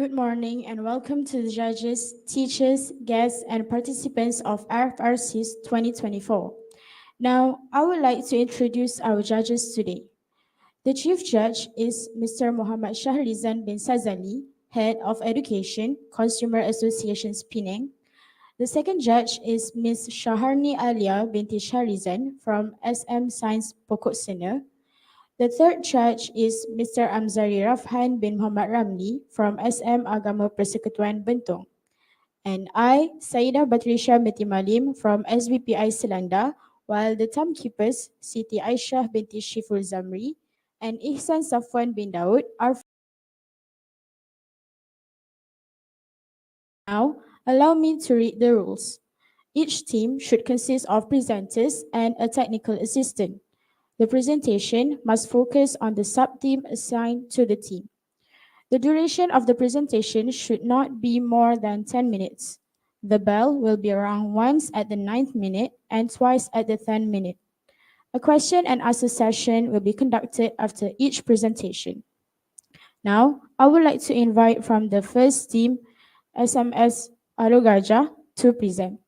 Good morning and welcome to the judges, teachers, guests, and participants of FRSIS 2024. Now, I would like to introduce our judges today. The Chief Judge is Mr. Muhammad Shahrizan bin Sazali, Head of Education, Consumer Associations Penang. The second judge is Ms. Shaharni Alia binti Shahrizan from SM Science Pokok Sena. The third judge is Mr. Amzari Rafhan bin Muhammad Ramli from SM Agama Persekutuan Bentong. And I, Saidah Batrisha Metimalim from SBPI Selanda, while the timekeepers, Siti Aisyah binti Shiful Zamri and Ihsan Safwan bin Daud are. Now, allow me to read the rules. Each team should consist of presenters and a technical assistant. The presentation must focus on the sub-theme assigned to the team. The duration of the presentation should not be more than 10 minutes. The bell will be rung once at the 9th minute and twice at the 10th minute. A question and answer session will be conducted after each presentation. Now, I would like to invite from the first team, SMS GAJAH, to present.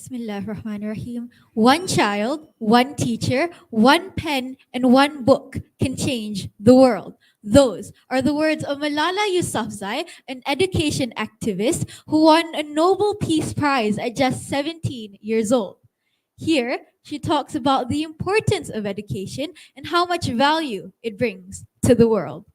Bismillahirrahmanirrahim. One child, one teacher, one pen, and one book can change the world. Those are the words of Malala Yousafzai, an education activist who won a Nobel Peace Prize at just 17 years old. Here, she talks about the importance of education and how much value it brings to the world.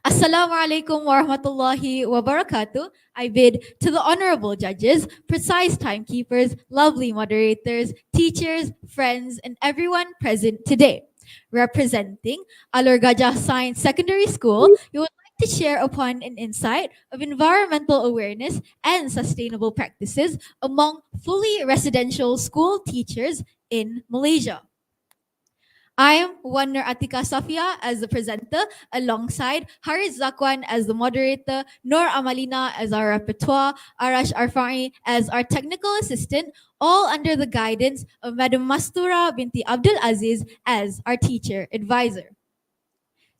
Assalamualaikum warahmatullahi wabarakatuh. I bid to the honorable judges, precise timekeepers, lovely moderators, teachers, friends, and everyone present today. Representing ALOR GAJAH Science Secondary School, we would like to share upon an insight of environmental awareness and sustainable practices among fully residential school teachers in Malaysia. I am Wanner Atika Safia as the presenter, alongside Haris Zakwan as the moderator, Noor Amalina as our repertoire, Arash Arfai as our technical assistant, all under the guidance of Madam Mastura binti Abdul Aziz as our teacher advisor.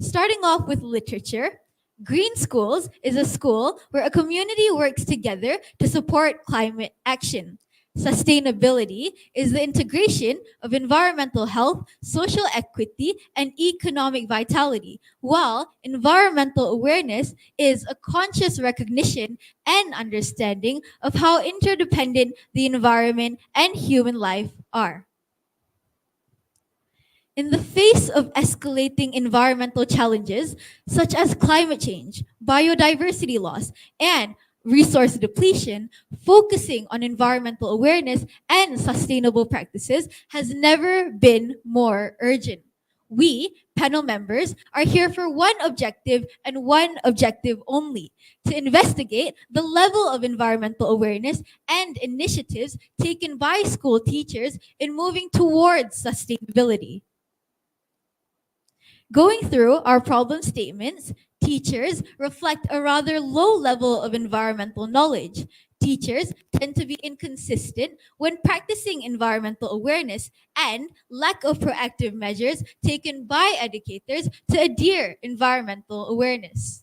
Starting off with literature, Green Schools is a school where a community works together to support climate action. Sustainability is the integration of environmental health, social equity, and economic vitality, while environmental awareness is a conscious recognition and understanding of how interdependent the environment and human life are. In the face of escalating environmental challenges, such as climate change, biodiversity loss, and resource depletion, focusing on environmental awareness and sustainable practices has never been more urgent. We, panel members, are here for one objective and one objective only: to investigate the level of environmental awareness and initiatives taken by school teachers in moving towards sustainability. Going through our problem statements, teachers reflect a rather low level of environmental knowledge. Teachers tend to be inconsistent when practicing environmental awareness, and lack of proactive measures taken by educators to adhere environmental awareness.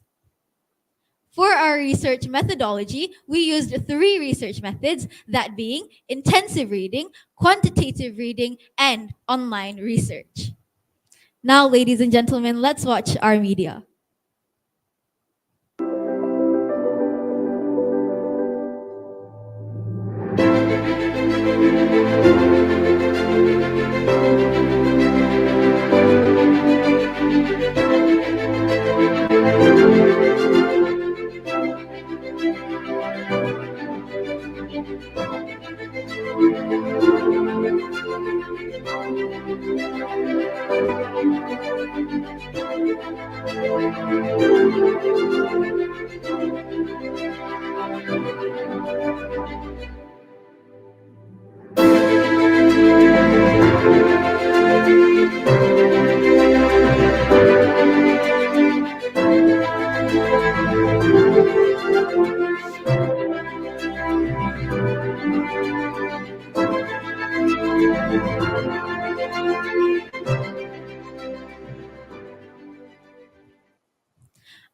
For our research methodology, we used 3 research methods, that being intensive reading, quantitative reading, and online research. Now, ladies and gentlemen, let's watch our media.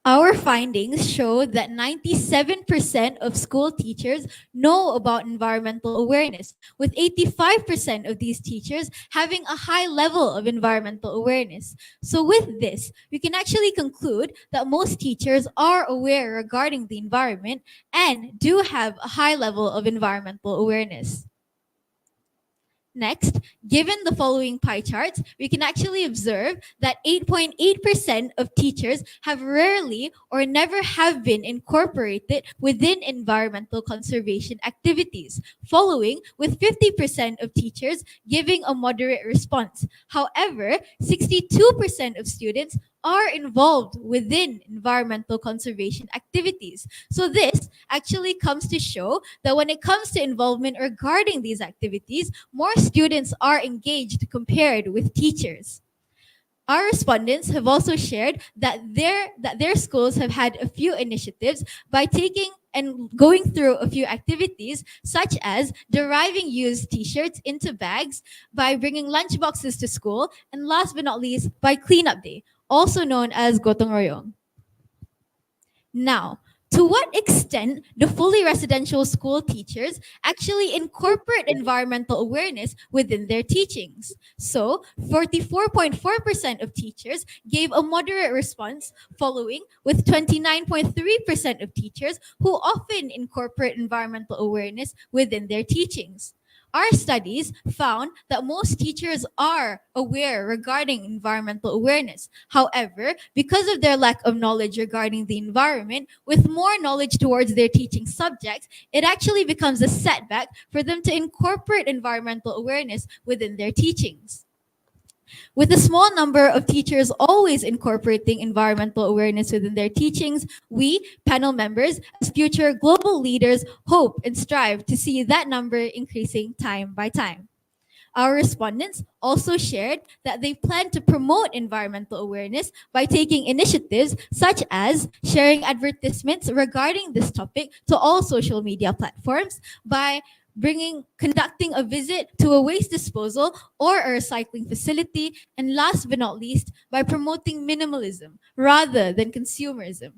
Our findings show that 97% of school teachers know about environmental awareness, with 85% of these teachers having a high level of environmental awareness. So with this, we can actually conclude that most teachers are aware regarding the environment and do have a high level of environmental awareness. Next, given the following pie charts, we can actually observe that 8.8% of teachers have rarely or never have been incorporated within environmental conservation activities, following with 50% of teachers giving a moderate response. However, 62% of students are involved within environmental conservation activities. So this actually comes to show that when it comes to involvement regarding these activities, more students are engaged compared with teachers. Our respondents have also shared that their schools have had a few initiatives by taking and going through a few activities, such as deriving used t-shirts into bags, by bringing lunch boxes to school, and last but not least, by cleanup day, also known as Gotong Royong. Now, to what extent do fully residential school teachers actually incorporate environmental awareness within their teachings? So, 44.4% of teachers gave a moderate response, following with 29.3% of teachers who often incorporate environmental awareness within their teachings. Our studies found that most teachers are aware regarding environmental awareness. However, because of their lack of knowledge regarding the environment, with more knowledge towards their teaching subjects, it actually becomes a setback for them to incorporate environmental awareness within their teachings. With a small number of teachers always incorporating environmental awareness within their teachings, we, panel members, as future global leaders, hope and strive to see that number increasing time by time. Our respondents also shared that they plan to promote environmental awareness by taking initiatives such as sharing advertisements regarding this topic to all social media platforms, by conducting a visit to a waste disposal or a recycling facility, and last but not least, by promoting minimalism rather than consumerism.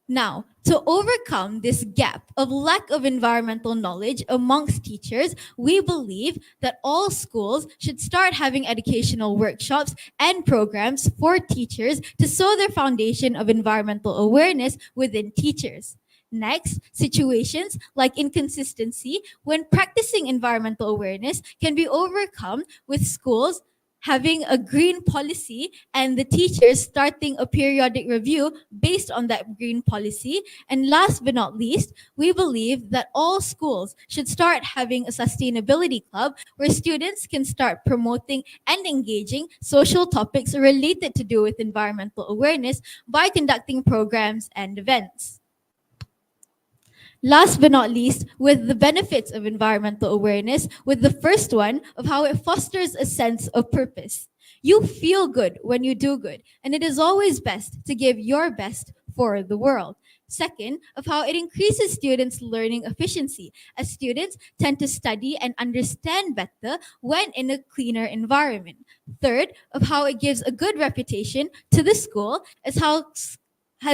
Now, to overcome this gap of lack of environmental knowledge amongst teachers, we believe that all schools should start having educational workshops and programs for teachers to sow their foundation of environmental awareness within teachers. Next, situations like inconsistency when practicing environmental awareness can be overcome with schools having a green policy and the teachers starting a periodic review based on that green policy. And last but not least, we believe that all schools should start having a sustainability club where students can start promoting and engaging social topics related to do with environmental awareness by conducting programs and events. Last but not least, with the benefits of environmental awareness, with the first one of how it fosters a sense of purpose. You feel good when you do good, and it is always best to give your best for the world. Second, of how it increases students' learning efficiency, as students tend to study and understand better when in a cleaner environment. Third, of how it gives a good reputation to the school, as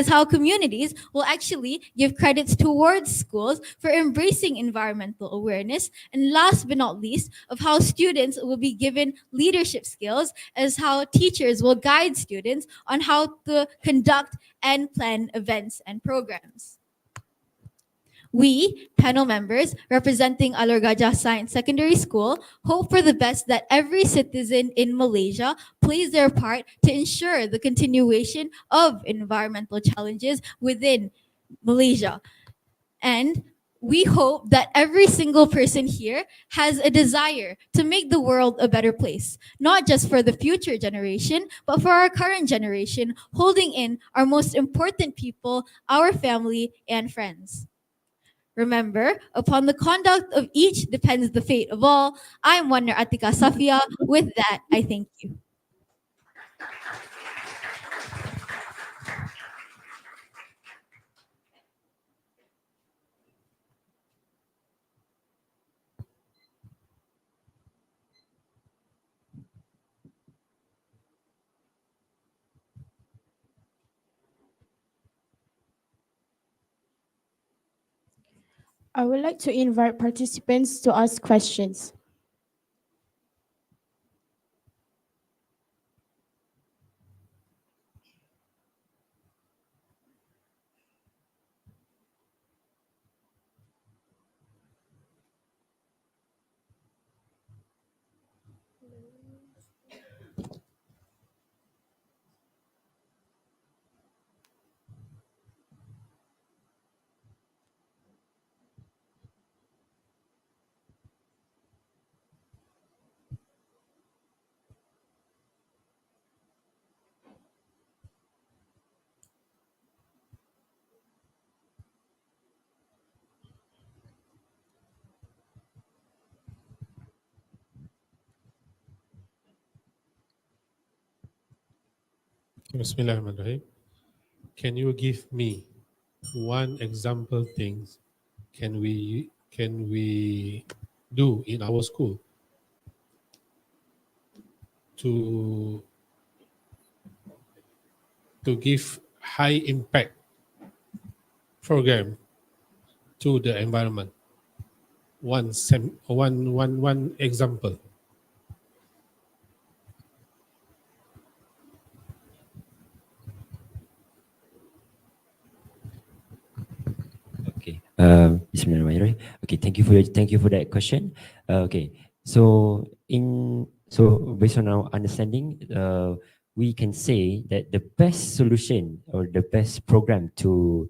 how communities will actually give credits towards schools for embracing environmental awareness. And last but not least, of how students will be given leadership skills, as how teachers will guide students on how to conduct and plan events and programs. We, panel members representing ALOR GAJAH Science Secondary School, hope for the best that every citizen in Malaysia plays their part to ensure the continuation of environmental challenges within Malaysia. And we hope that every single person here has a desire to make the world a better place, not just for the future generation, but for our current generation, holding in our most important people, our family and friends. Remember, upon the conduct of each depends the fate of all. I'm Wonder Atika Safia. With that, I thank you. I would like to invite participants to ask questions. Bismillahirrahmanirrahim. Can you give me one example things can we do in our school to give high impact program to the environment? One example. Okay. Bismillahirrahmanirrahim. Okay, thank you for that question. Okay, so based on our understanding, we can say that the best solution or the best program to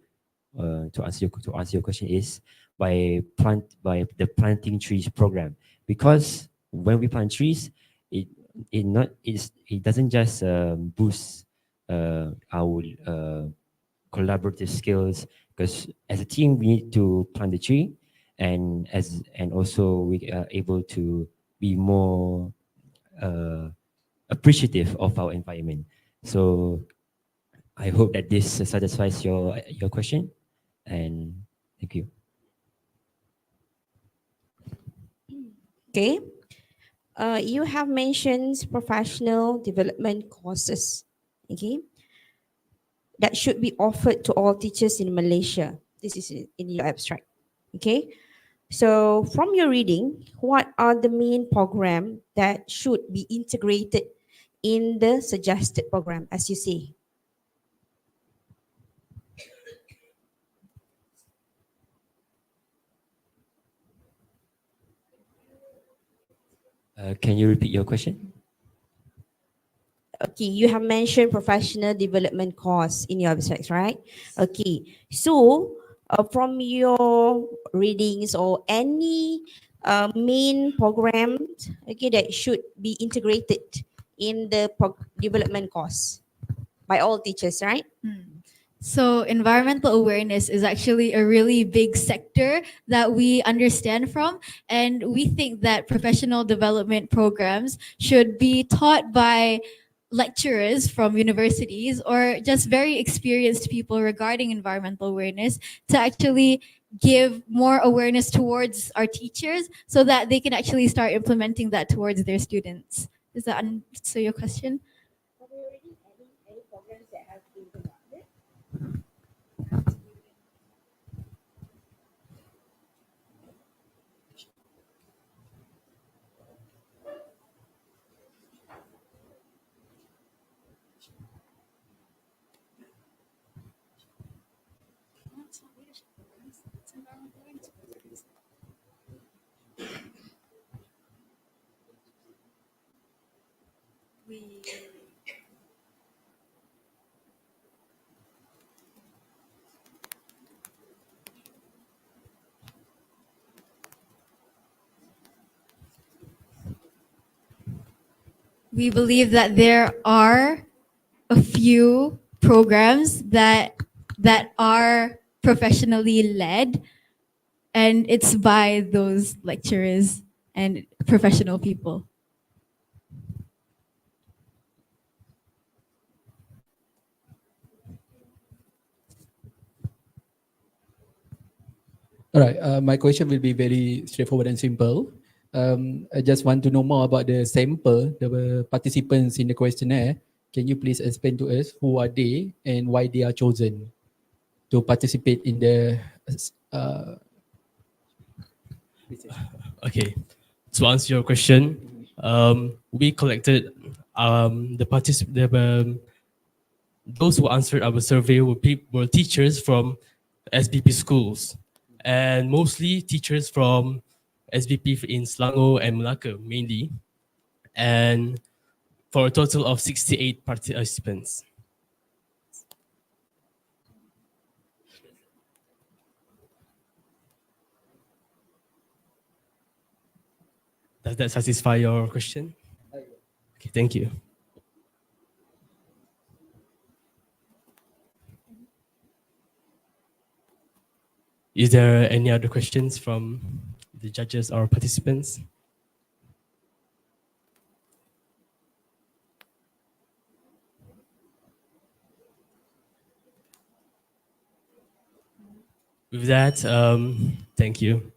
answer your question is by the planting trees program, because when we plant trees, it doesn't just boost our collaborative skills, because as a team we need to plant the tree, and also we are able to be more appreciative of our environment. So I hope that this satisfies your question, and thank you. Okay. You have mentioned professional development courses, okay, that should be offered to all teachers in Malaysia. This is in your abstract, okay. So from your reading, what are the main program that should be integrated in the suggested program, as you say? Can you repeat your question? Okay, you have mentioned professional development course in your abstracts, right? Okay, so from your readings or any main programs, okay, that should be integrated in the development course by all teachers, right? So environmental awareness is actually a really big sector that we understand from, and we think that professional development programs should be taught by lecturers from universities or just very experienced people regarding environmental awareness to actually give more awareness towards our teachers so that they can actually start implementing that towards their students. Does that answer your question? We believe that there are a few programs that are professionally led, and it's by those lecturers and professional people. All right, my question will be very straightforward and simple. I just want to know more about the sample, the participants in the questionnaire. Can you please explain to us who are they and why they are chosen to participate in the Okay, to answer your question, we collected those who answered our survey were teachers from SBP schools, and mostly teachers from SBP in Selangor and Malacca mainly, and for a total of 68 participants. Does that satisfy your question? Okay, thank you. Is there any other questions from the judges or participants? With that, thank you.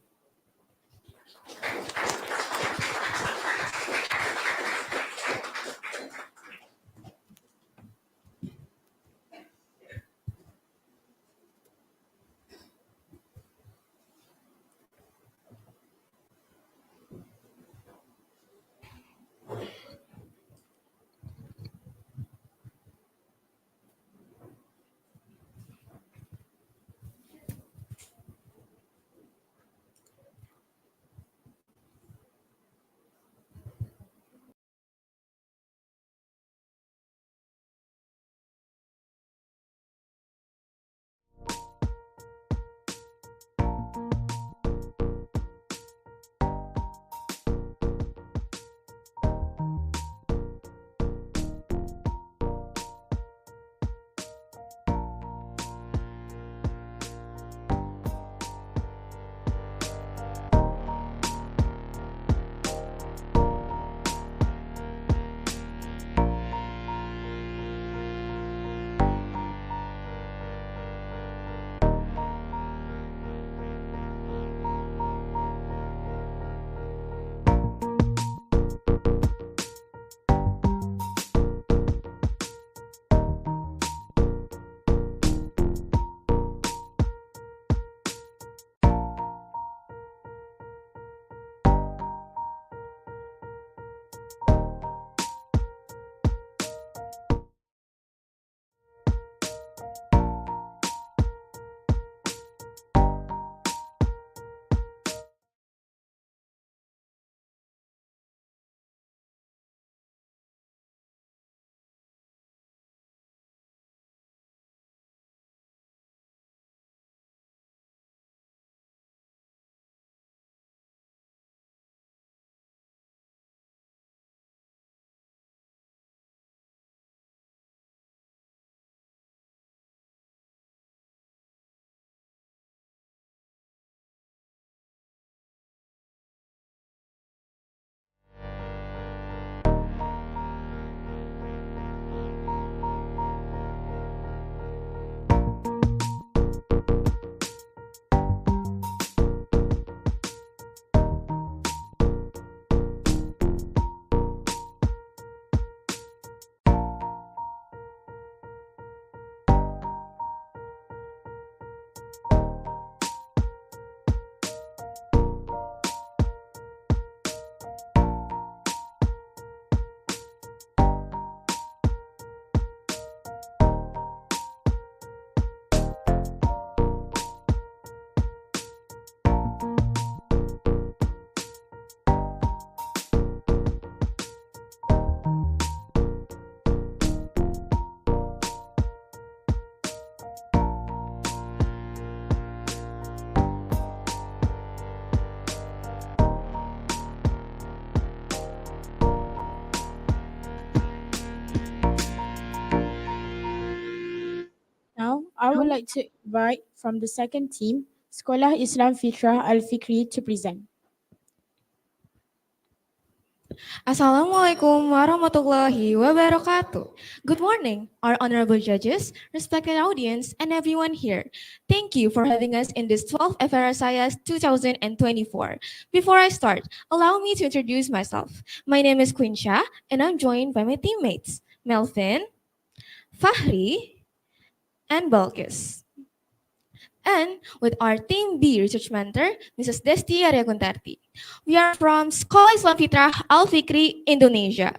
Now, I would like to invite from the second team, Sekolah Islam Fitrah Al-Fikri to present. Assalamualaikum warahmatullahi wabarakatuh. Good morning, our honorable judges, respected audience, and everyone here. Thank you for having us in this 12th FRSIS 2024. Before I start, allow me to introduce myself. My name is Quinsha, and I'm joined by my teammates, Melvin, Fahri, and Balkis. and with our Team B research mentor, Mrs. Desti Aryaguntarti. We are from Sekolah Islam FITRAH Al-Fikri, Indonesia.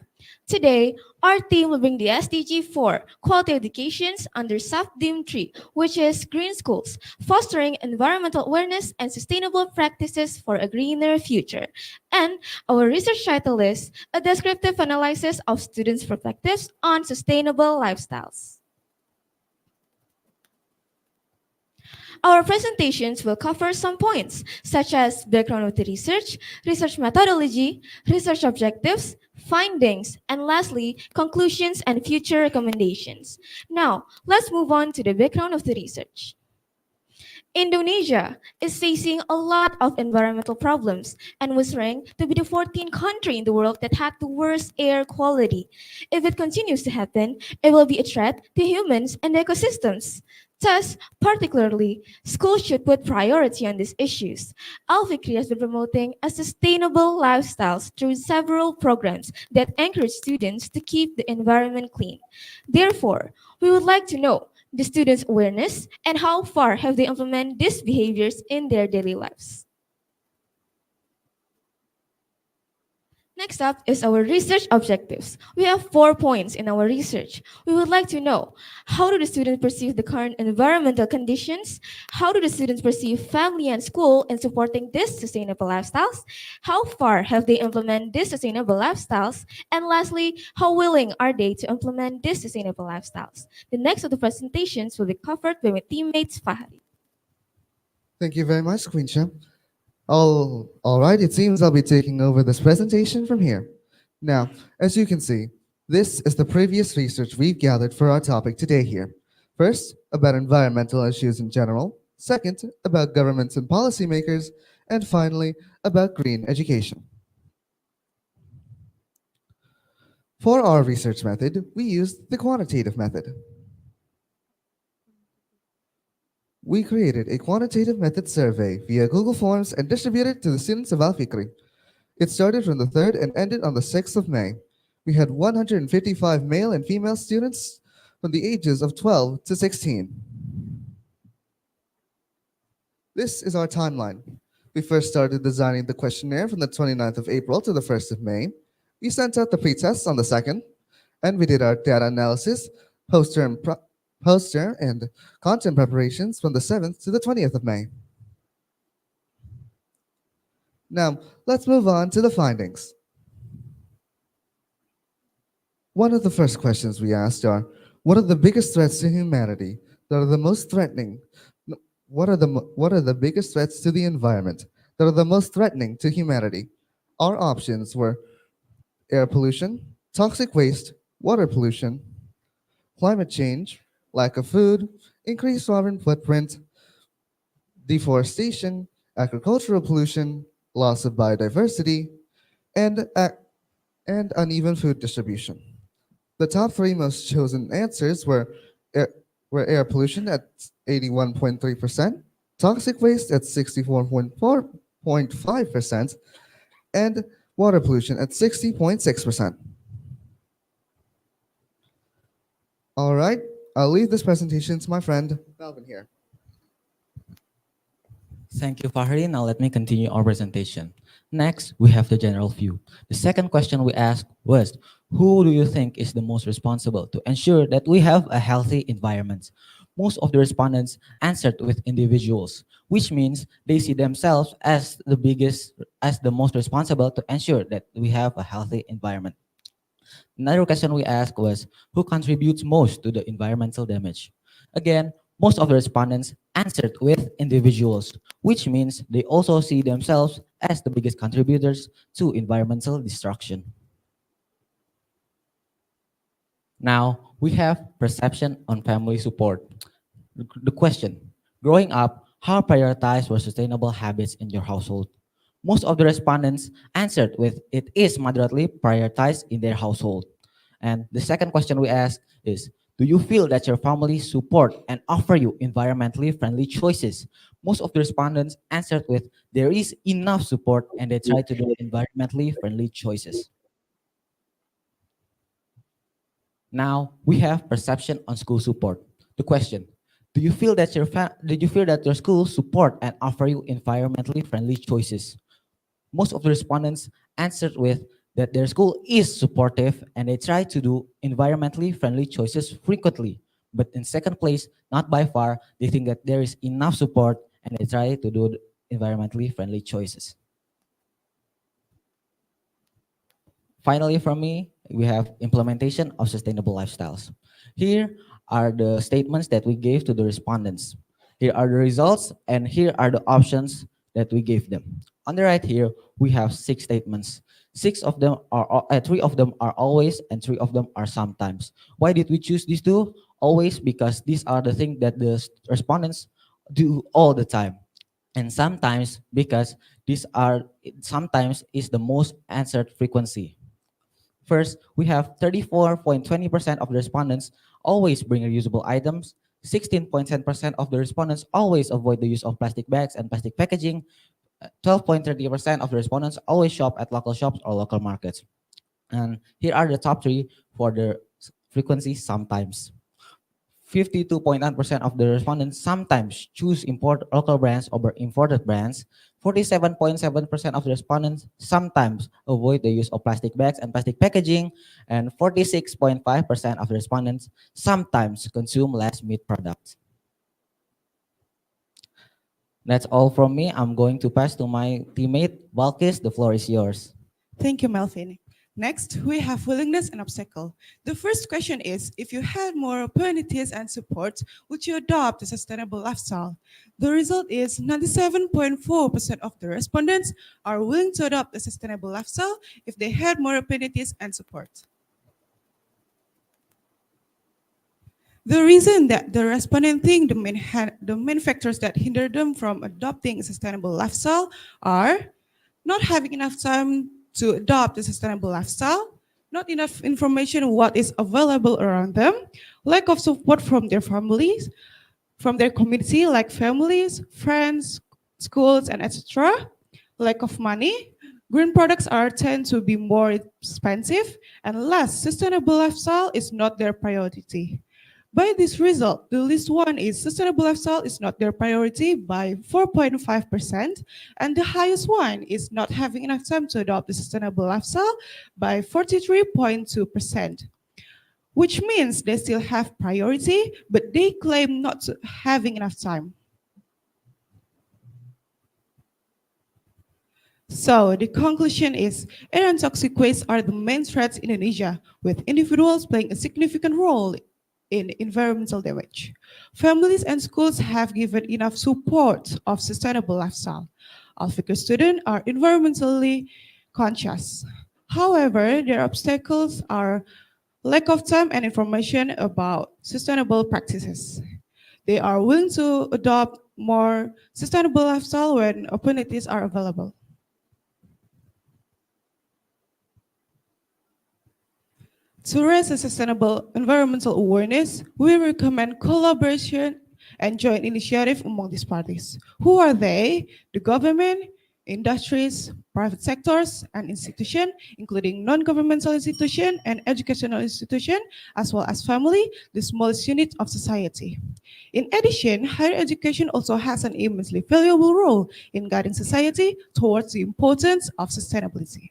Today, our team will bring the SDG 4, Quality Educations under Sub-Theme 3, which is Green Schools, Fostering Environmental Awareness and Sustainable Practices for a Greener Future. And our research title is A Descriptive Analysis of Students' Perspectives on Sustainable Lifestyles. Our presentations will cover some points, such as background of the research methodology, research objectives, findings, and lastly, conclusions and future recommendations. Now, let's move on to the background of the research. Indonesia is facing a lot of environmental problems and was ranked to be the 14th country in the world that had the worst air quality. If it continues to happen, it will be a threat to humans and ecosystems. Thus, particularly, schools should put priority on these issues. Al-Fikri has been promoting a sustainable lifestyles through several programs that encourage students to keep the environment clean. Therefore, we would like to know the students' awareness and how far have they implemented these behaviors in their daily lives. Next up is our research objectives. We have 4 points in our research. We would like to know, how do the students perceive the current environmental conditions? How do the students perceive family and school in supporting these sustainable lifestyles? How far have they implemented these sustainable lifestyles? And lastly, how willing are they to implement these sustainable lifestyles? The next of the presentations will be covered by my teammates Fahri. Thank you very much, Queen Sham. All right, it seems I'll be taking over this presentation from here. Now, as you can see, this is the previous research we've gathered for our topic today here. First, about environmental issues in general. Second, about governments and policymakers. And finally, about green education. For our research method, we used the quantitative method. We created a quantitative method survey via Google Forms and distributed it to the students of Al-Fikri. It started from the 3rd and ended on the 6th of May. We had 155 male and female students from the ages of 12 to 16. This is our timeline. We first started designing the questionnaire from the 29th of April to the 1st of May. We sent out the pre-tests on the 2nd, and we did our data analysis, poster and content preparations from the 7th to the 20th of May. Now, let's move on to the findings. One of the first questions we asked are, what are the biggest threats to humanity that are the most threatening? What are the biggest threats to the environment that are the most threatening to humanity? Our options were air pollution, toxic waste, water pollution, climate change, lack of food, increased carbon footprint, deforestation, agricultural pollution, loss of biodiversity, and uneven food distribution. The top 3 most chosen answers were air pollution at 81.3%, toxic waste at 64.5%, and water pollution at 60.6%. All right. I'll leave this presentation to my friend, Melvin here. Thank you, Fahri. Now let me continue our presentation. Next, we have the general view. The second question we asked was, who do you think is the most responsible to ensure that we have a healthy environment? Most of the respondents answered with individuals, which means they see themselves as the most responsible to ensure that we have a healthy environment. Another question we asked was, who contributes most to the environmental damage? Again, most of the respondents answered with individuals, which means they also see themselves as the biggest contributors to environmental destruction. Now, we have perception on family support. The question, growing up, how prioritize were sustainable habits in your household? Most of the respondents answered with, it is moderately prioritized in their household. And the second question we asked is, do you feel that your family support and offer you environmentally friendly choices? Most of the respondents answered with, there is enough support and they try to do environmentally friendly choices. Now, we have perception on school support. The question, Do you feel that did you feel that your school support and offer you environmentally friendly choices? Most of the respondents answered with that their school is supportive and they try to do environmentally friendly choices frequently. But in second place, not by far, they think that there is enough support and they try to do environmentally friendly choices. Finally, from me, we have implementation of sustainable lifestyles. Here are the statements that we gave to the respondents. Here are the results, and here are the options that we gave them. On the right here, we have 6 statements. 3 of them are always, and 3 of them are sometimes. Why did we choose these 2? Always, because these are the things that the respondents do all the time. And sometimes, because sometimes is the most answered frequency. First, we have 34.20% of the respondents always bring reusable items. 16.10% of the respondents always avoid the use of plastic bags and plastic packaging. 12.30% of the respondents always shop at local shops or local markets. And here are the top 3 for the frequency sometimes. 52.9% of the respondents sometimes choose local brands over imported brands. 47.7% of the respondents sometimes avoid the use of plastic bags and plastic packaging. And 46.5% of the respondents sometimes consume less meat products. That's all from me. I'm going to pass to my teammate, Balkis. The floor is yours. Thank you, Melvin. Next, we have willingness and obstacle. The first question is, if you had more opportunities and support, would you adopt a sustainable lifestyle? The result is 97.4% of the respondents are willing to adopt a sustainable lifestyle if they had more opportunities and support. The reason that the respondent think the main factors that hinder them from adopting a sustainable lifestyle are not having enough time to adopt a sustainable lifestyle, not enough information what is available around them, lack of support from their families, from their community like families, friends, schools, and etc., lack of money. Green products tend to be more expensive, and less sustainable lifestyle is not their priority. By this result, the least one is sustainable lifestyle is not their priority by 4.5%, and the highest one is not having enough time to adopt the sustainable lifestyle by 43.2%, which means they still have priority, but they claim not to having enough time. So the conclusion is air and toxic waste are the main threats in Indonesia, with individuals playing a significant role in environmental damage. Families and schools have given enough support of sustainable lifestyle. All FIKRI students are environmentally conscious. However, their obstacles are lack of time and information about sustainable practices. They are willing to adopt more sustainable lifestyle when opportunities are available. To raise a sustainable environmental awareness, we recommend collaboration and joint initiative among these parties. Who are they? The government, industries, private sectors, and institutions, including non-governmental institutions and educational institutions, as well as family, the smallest unit of society. In addition, higher education also has an immensely valuable role in guiding society towards the importance of sustainability.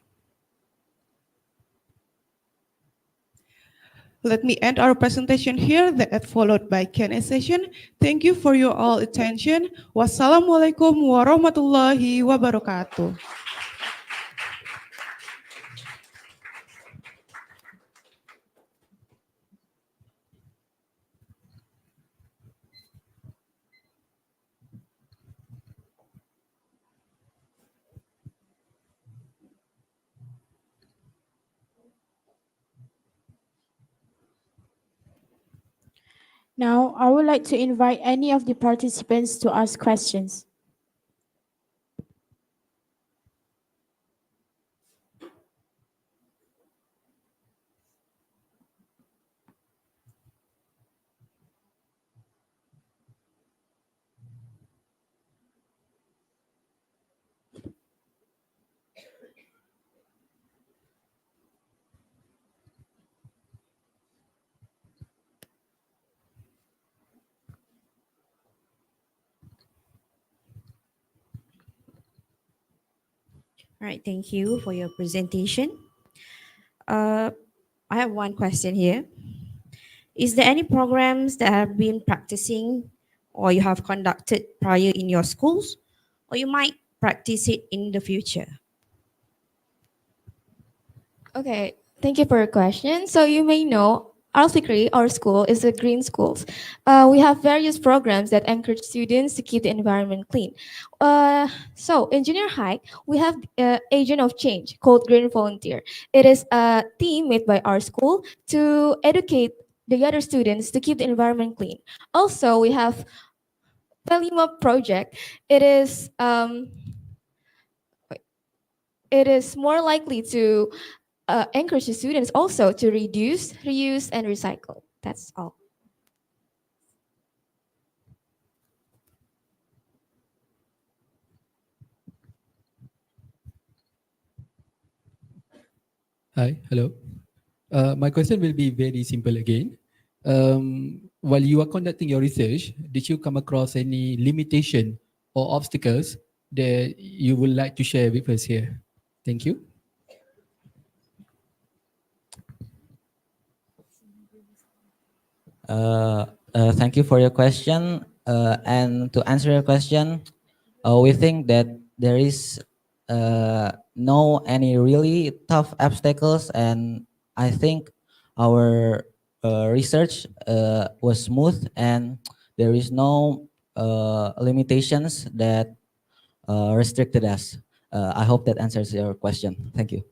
Let me end our presentation here, that followed by Q&A session. Thank you for your all attention. Wassalamualaikum warahmatullahi wabarakatuh. Now, I would like to invite any of the participants to ask questions. All right, thank you for your presentation. I have one question here. Is there any programs that have been practicing or you have conducted prior in your schools, or you might practice it in the future? Okay, thank you for your question. So you may know FIKRI, our school, is a green school. We have various programs that encourage students to keep the environment clean. So in junior high, we have Agent of Change called Green Volunteer. It is a team made by our school to educate the other students to keep the environment clean. Also, we have Pelima project. It is more likely to encourage the students also to reduce, reuse, and recycle. That's all. Hi, hello. My question will be very simple again. While you are conducting your research, did you come across any limitation or obstacles that you would like to share with us here? Thank you. Thank you for your question. And to answer your question, we think that there is no any really tough obstacles, and I think our research was smooth, and there is no limitations that restricted us. I hope that answers your question. Thank you.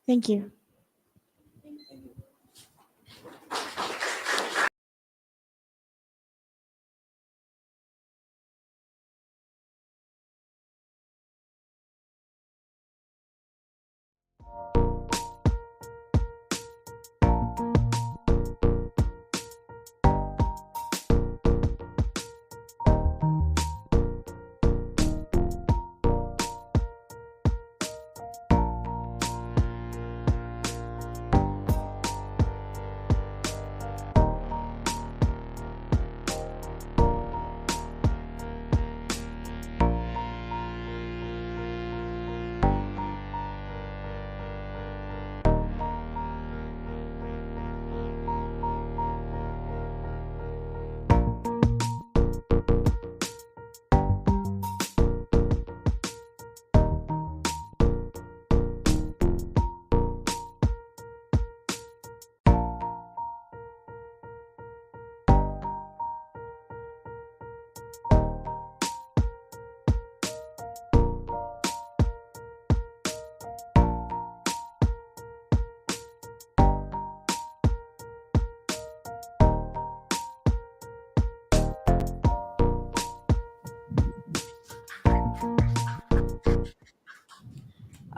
Thank you.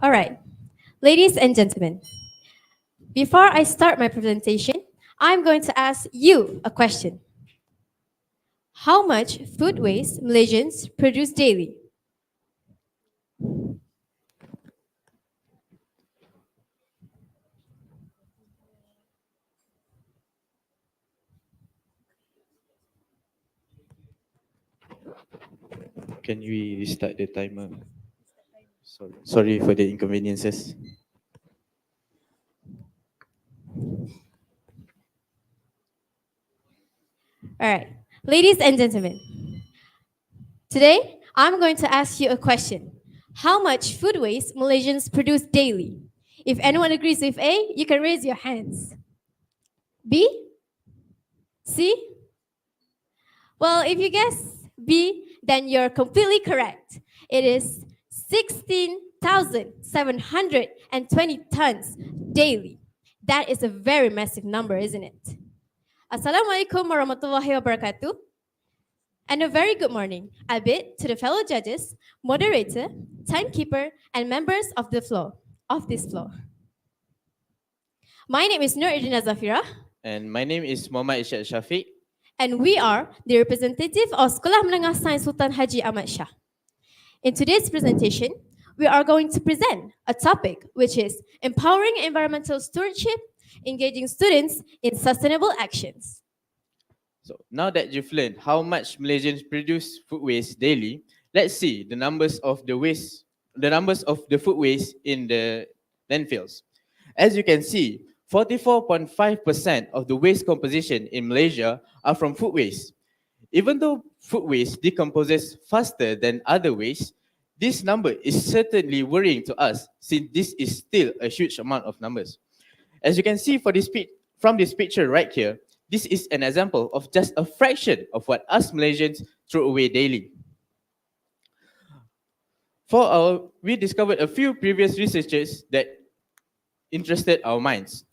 All right, ladies and gentlemen, before I start my presentation, I'm going to ask you a question. How much food waste Malaysians produce daily? Can we restart the timer? Sorry for the inconveniences. All right, ladies and gentlemen, today I'm going to ask you a question. How much food waste Malaysians produce daily? If anyone agrees with A, you can raise your hands. B? C? Well, if you guess B, then you're completely correct. It is 16,720 tons daily. That is a very massive number, isn't it? Assalamualaikum warahmatullahi wabarakatuh. And a very good morning, albeit to the fellow judges, moderator, timekeeper, and members of the floor, of this floor. My name is Nur Irina Zafira, And my name is Muhammad Ishaq Shafiq. and we are the representative of Sekolah Menengah Sains Sultan Haji Ahmad Shah. In today's presentation, we are going to present a topic which is empowering environmental stewardship, engaging students in sustainable actions. So now that you've learned how much Malaysians produce food waste daily, let's see the numbers of the food waste in the landfills. As you can see, 44.5% of the waste composition in Malaysia are from food waste. Even though food waste decomposes faster than other waste, this number is certainly worrying to us since this is still a huge amount of numbers. As you can see from this picture right here, this is an example of just a fraction of what us Malaysians throw away daily. We discovered a few previous researchers that interested our minds.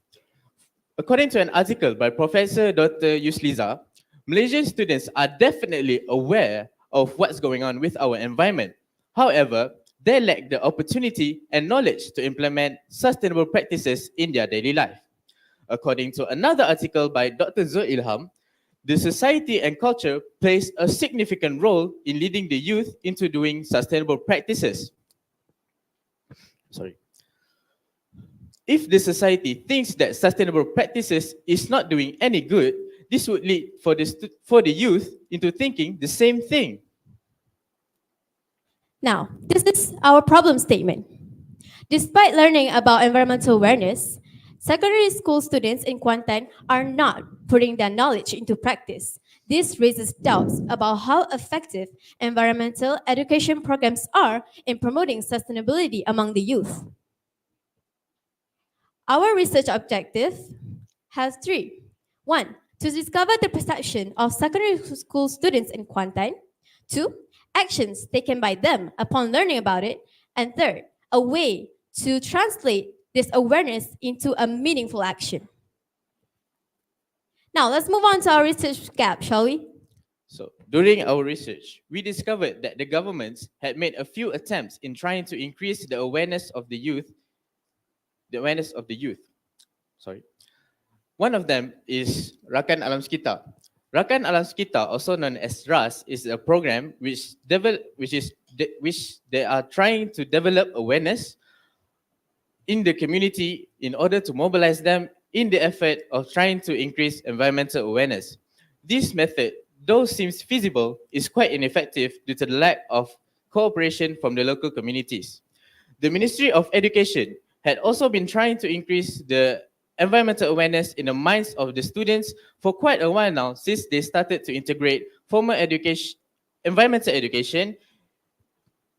According to an article by Professor Dr. Yusliza, Malaysian students are definitely aware of what's going on with our environment. However, they lack the opportunity and knowledge to implement sustainable practices in their daily life. According to another article by Dr. Zul Ilham, the society and culture plays a significant role in leading the youth into doing sustainable practices. If the society thinks that sustainable practices is not doing any good, this would lead for the youth into thinking the same thing. Now, this is our problem statement. Despite learning about environmental awareness, secondary school students in Kuantan are not putting their knowledge into practice. This raises doubts about how effective environmental education programs are in promoting sustainability among the youth. Our research objective has three. 1, to discover the perception of secondary school students in Kuantan. 2, actions taken by them upon learning about it. And 3, a way to translate this awareness into a meaningful action. Now, let's move on to our research gap, shall we? So, during our research, we discovered that the governments had made a few attempts in trying to increase the awareness of the youth. One of them is Rakan Alam Sekitar. Rakan Alam Sekitar, also known as RAS, is a program which they are trying to develop awareness in the community in order to mobilize them in the effort of trying to increase environmental awareness. This method, though seems feasible, is quite ineffective due to the lack of cooperation from the local communities. The Ministry of Education had also been trying to increase the environmental awareness in the minds of the students for quite a while now, since they started to integrate environmental education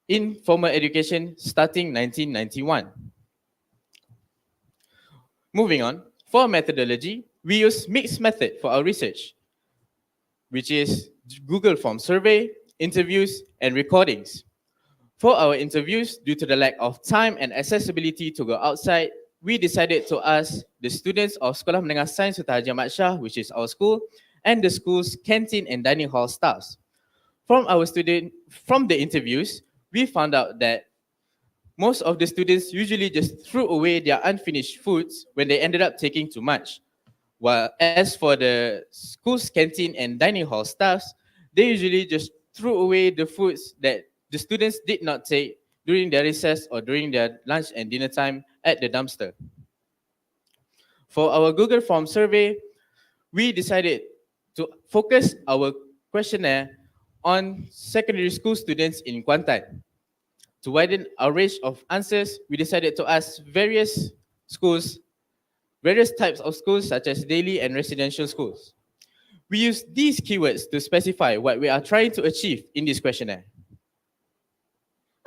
in formal education starting 1991. Moving on, for methodology, we use mixed method for our research, which is Google Form survey, interviews, and recordings. For our interviews, due to the lack of time and accessibility to go outside, we decided to ask the students of Sekolah Menengah Sains Sultan Haji Ahmad Shah, which is our school, and the school's canteen and dining hall staffs. From the interviews, we found out that most of the students usually just threw away their unfinished foods when they ended up taking too much. While as for the school's canteen and dining hall staffs, they usually just threw away the foods that the students did not take during their recess or during their lunch and dinner time at the dumpster. For our Google Form survey, we decided to focus our questionnaire on secondary school students in Kuantan. To widen our range of answers, we decided to ask various types of schools such as daily and residential schools. We use these keywords to specify what we are trying to achieve in this questionnaire.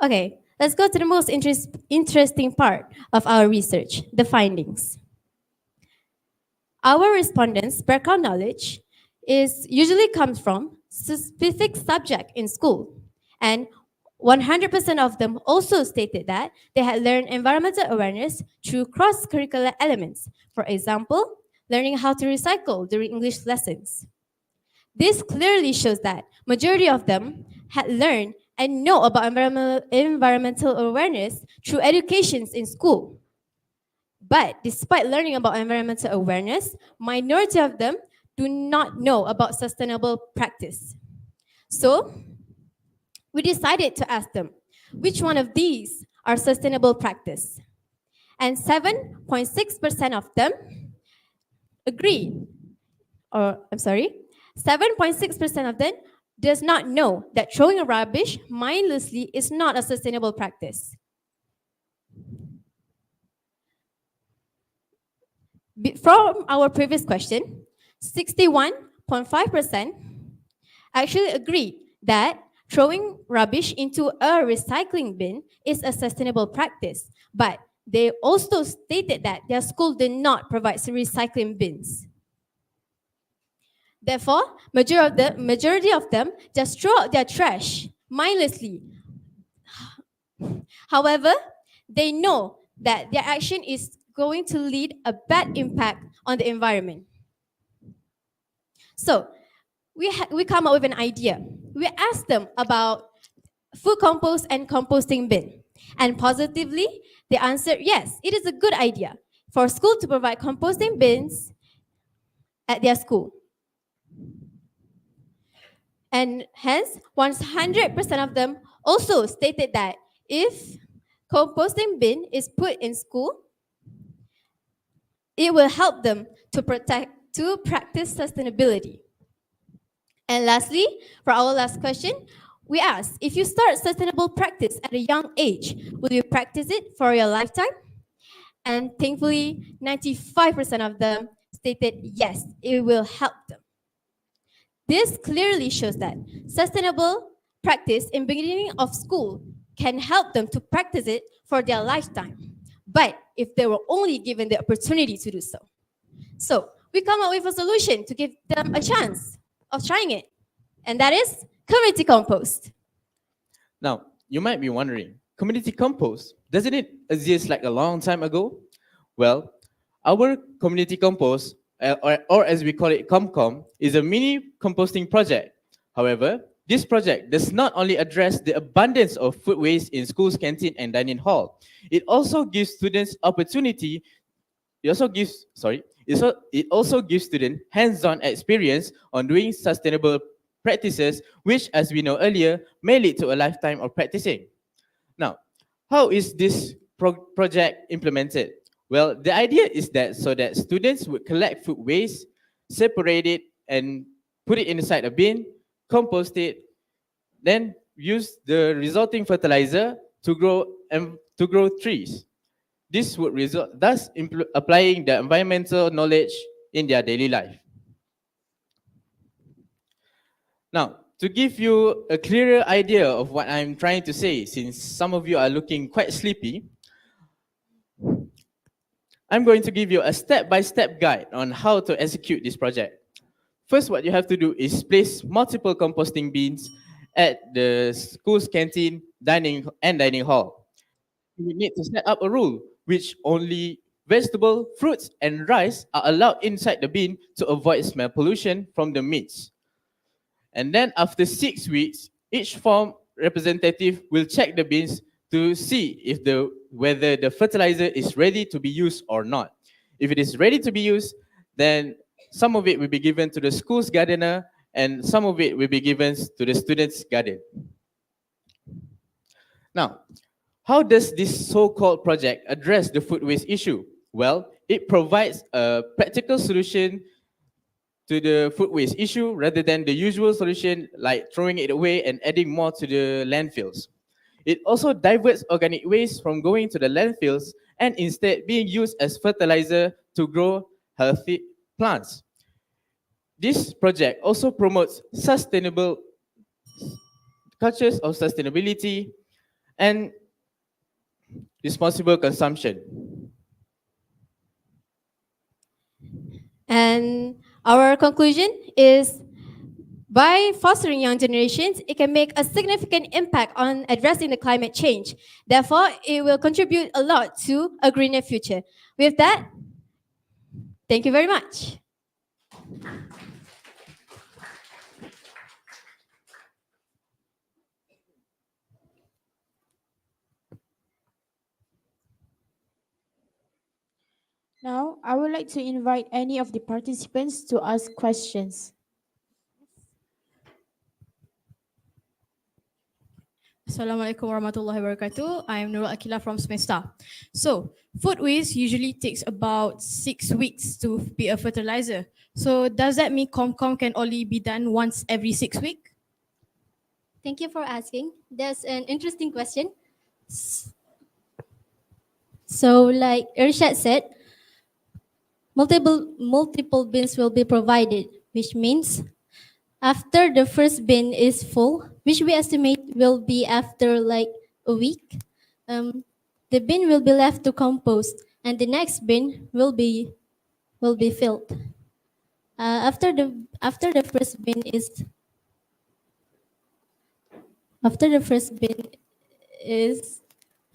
Okay, let's go to the most interesting part of our research, the findings. Our respondents' background knowledge usually comes from specific subject in school, and 100% of them also stated that they had learned environmental awareness through cross-curricular elements. For example, learning how to recycle during English lessons. This clearly shows that majority of them had learned and know about environmental awareness through educations in school. But despite learning about environmental awareness, minority of them do not know about sustainable practice. So we decided to ask them, which one of these are sustainable practice? And 7.6% of them agreed, or I'm sorry, 7.6% of them does not know that throwing a rubbish mindlessly is not a sustainable practice. From our previous question, 61.5% actually agreed that throwing rubbish into a recycling bin is a sustainable practice, but they also stated that their school did not provide recycling bins. Therefore, majority of them just throw out their trash mindlessly. However, they know that their action is going to lead a bad impact on the environment. So we come up with an idea. We asked them about food compost and composting bin. And positively, they answered, yes, it is a good idea for school to provide composting bins at their school. And hence, 100% of them also stated that if composting bin is put in school, it will help them to practice sustainability. And lastly, for our last question, we asked, if you start sustainable practice at a young age, will you practice it for your lifetime? And thankfully, 95% of them stated yes, it will help them. This clearly shows that sustainable practice in beginning of school can help them to practice it for their lifetime. But if they were only given the opportunity to do so. So we come up with a solution to give them a chance of trying it. And that is community compost. Now, you might be wondering, community compost, doesn't it exist like a long time ago? Well, our community compost, or as we call it, ComCom, is a mini composting project. However, this project does not only address the abundance of food waste in schools, canteen, and dining hall. It also gives students opportunity. It also gives students hands-on experience on doing sustainable practices, which, as we know earlier, may lead to a lifetime of practicing. Now, how is this project implemented? Well, the idea is that so that students would collect food waste, separate it, and put it inside a bin, compost it, then use the resulting fertilizer to grow trees. This would result, thus applying the environmental knowledge in their daily life. Now, to give you a clearer idea of what I'm trying to say, since some of you are looking quite sleepy, I'm going to give you a step-by-step guide on how to execute this project. First, what you have to do is place multiple composting bins at the school's canteen, dining hall. You need to set up a rule which only vegetable, fruits, and rice are allowed inside the bin to avoid smell pollution from the meats. And then after 6 weeks, each farm representative will check the bins to see if whether the fertilizer is ready to be used or not. If it is ready to be used, then some of it will be given to the school's gardener and some of it will be given to the student's garden. Now, how does this so-called project address the food waste issue? Well, it provides a practical solution to the food waste issue rather than the usual solution like throwing it away and adding more to the landfills. It also diverts organic waste from going to the landfills and instead being used as fertilizer to grow healthy plants. This project also promotes sustainable cultures of sustainability and responsible consumption. And our conclusion is, by fostering young generations, it can make a significant impact on addressing the climate change. Therefore, it will contribute a lot to a greener future. With that, thank you very much. Now, I would like to invite any of the participants to ask questions. Assalamualaikum warahmatullahi wabarakatuh. I am Nurul Akila from Semesta. So, food waste usually takes about 6 weeks to be a fertilizer. So, does that mean Comcom can only be done once every 6 weeks? Thank you for asking. That's an interesting question. So, like Irshad said, multiple bins will be provided, which means after the first bin is full, which we estimate will be after like a week, the bin will be left to compost, and the next bin will be filled. After the first bin is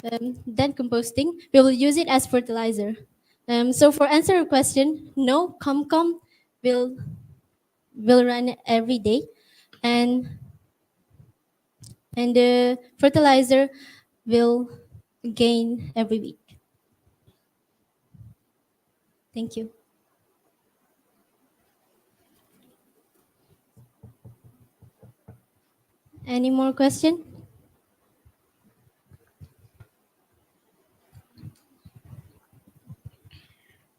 done composting, we will use it as fertilizer. So for answer your question, no, Comcom will run every day, and the fertilizer will gain every week. Thank you. Any more question?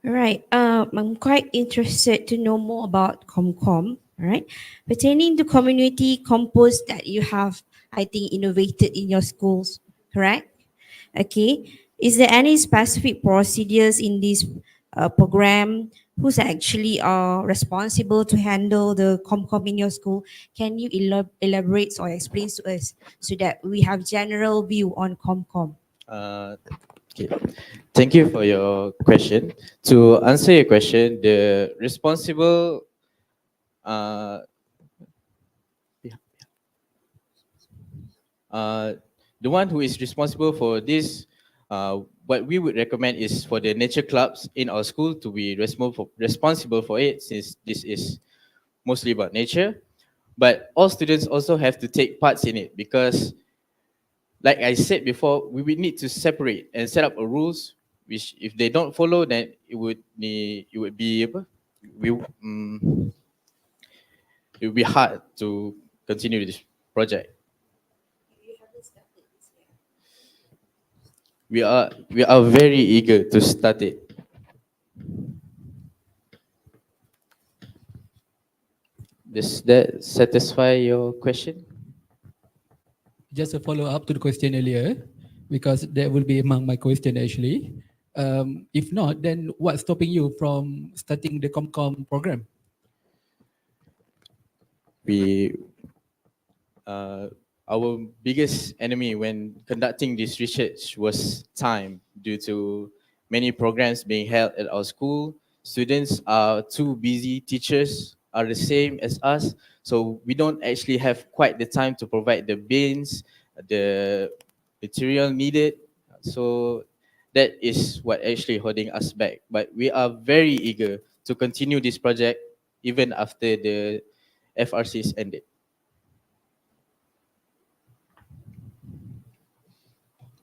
All right. I'm quite interested to know more about Comcom. All right. Pertaining to community compost that you have, I think, innovated in your schools, correct? Okay. Is there any specific procedures in this program? Who's actually responsible to handle the Comcom in your school? Can you elaborate or explain to us so that we have general view on Comcom? Okay. Thank you for your question. To answer your question, the responsible the one who is responsible for this, what we would recommend is for the nature clubs in our school to be responsible for it, since this is mostly about nature. But all students also have to take parts in it, because like I said before, we would need to separate and set up a rules, which if they don't follow, then it would be hard to continue this project. We are very eager to start it. Does that satisfy your question? Just a follow up to the question earlier, because that will be among my question actually. If not, then what's stopping you from starting the Comcom program? Our biggest enemy when conducting this research was time, due to many programs being held at our school. Students are too busy, teachers are the same as us, so we don't actually have quite the time to provide the bins, the material needed. So that is what actually holding us back. But we are very eager to continue this project even after the FRSIS ended.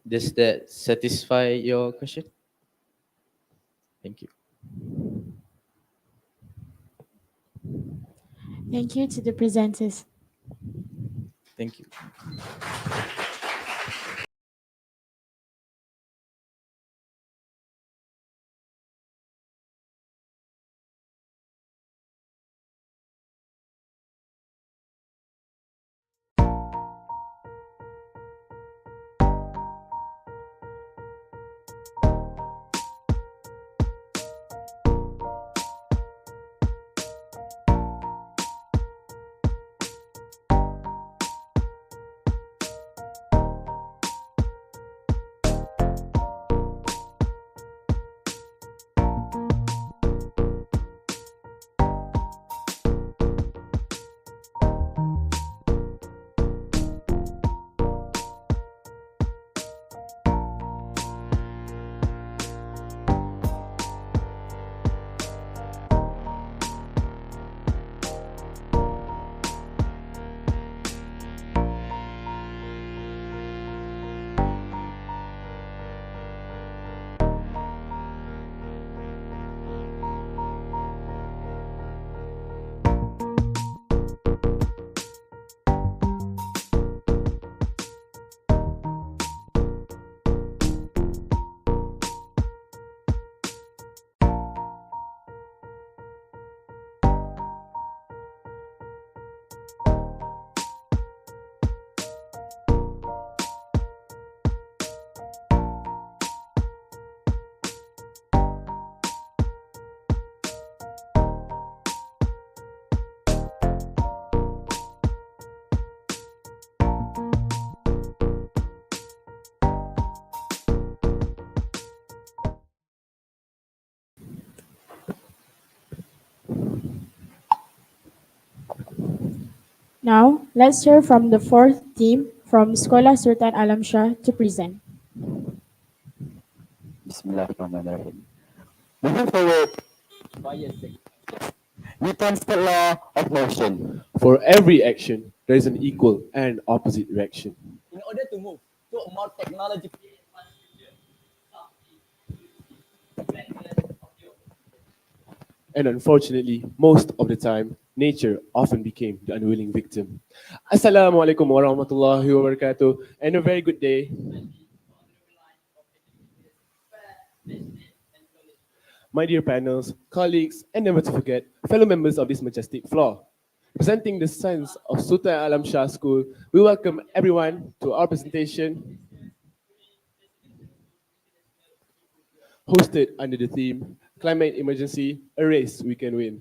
Does that satisfy your question? Thank you. Thank you to the presenters. Thank you. Now, let's hear from the fourth team from Sekolah Sultan Alam Shah to present. Bismillahirrahmanirrahim. Moving forward, Newton's third law of motion. For every action, there is an equal and opposite reaction. In order to move to a more technological And unfortunately, most of the time, nature often became the unwilling victim. Assalamualaikum warahmatullahi wabarakatuh, and a very good day. My dear panels, colleagues, and never to forget, fellow members of this majestic floor. Presenting the science of Sultan Alam Shah School, we welcome everyone to our presentation hosted under the theme Climate Emergency, a Race We Can Win.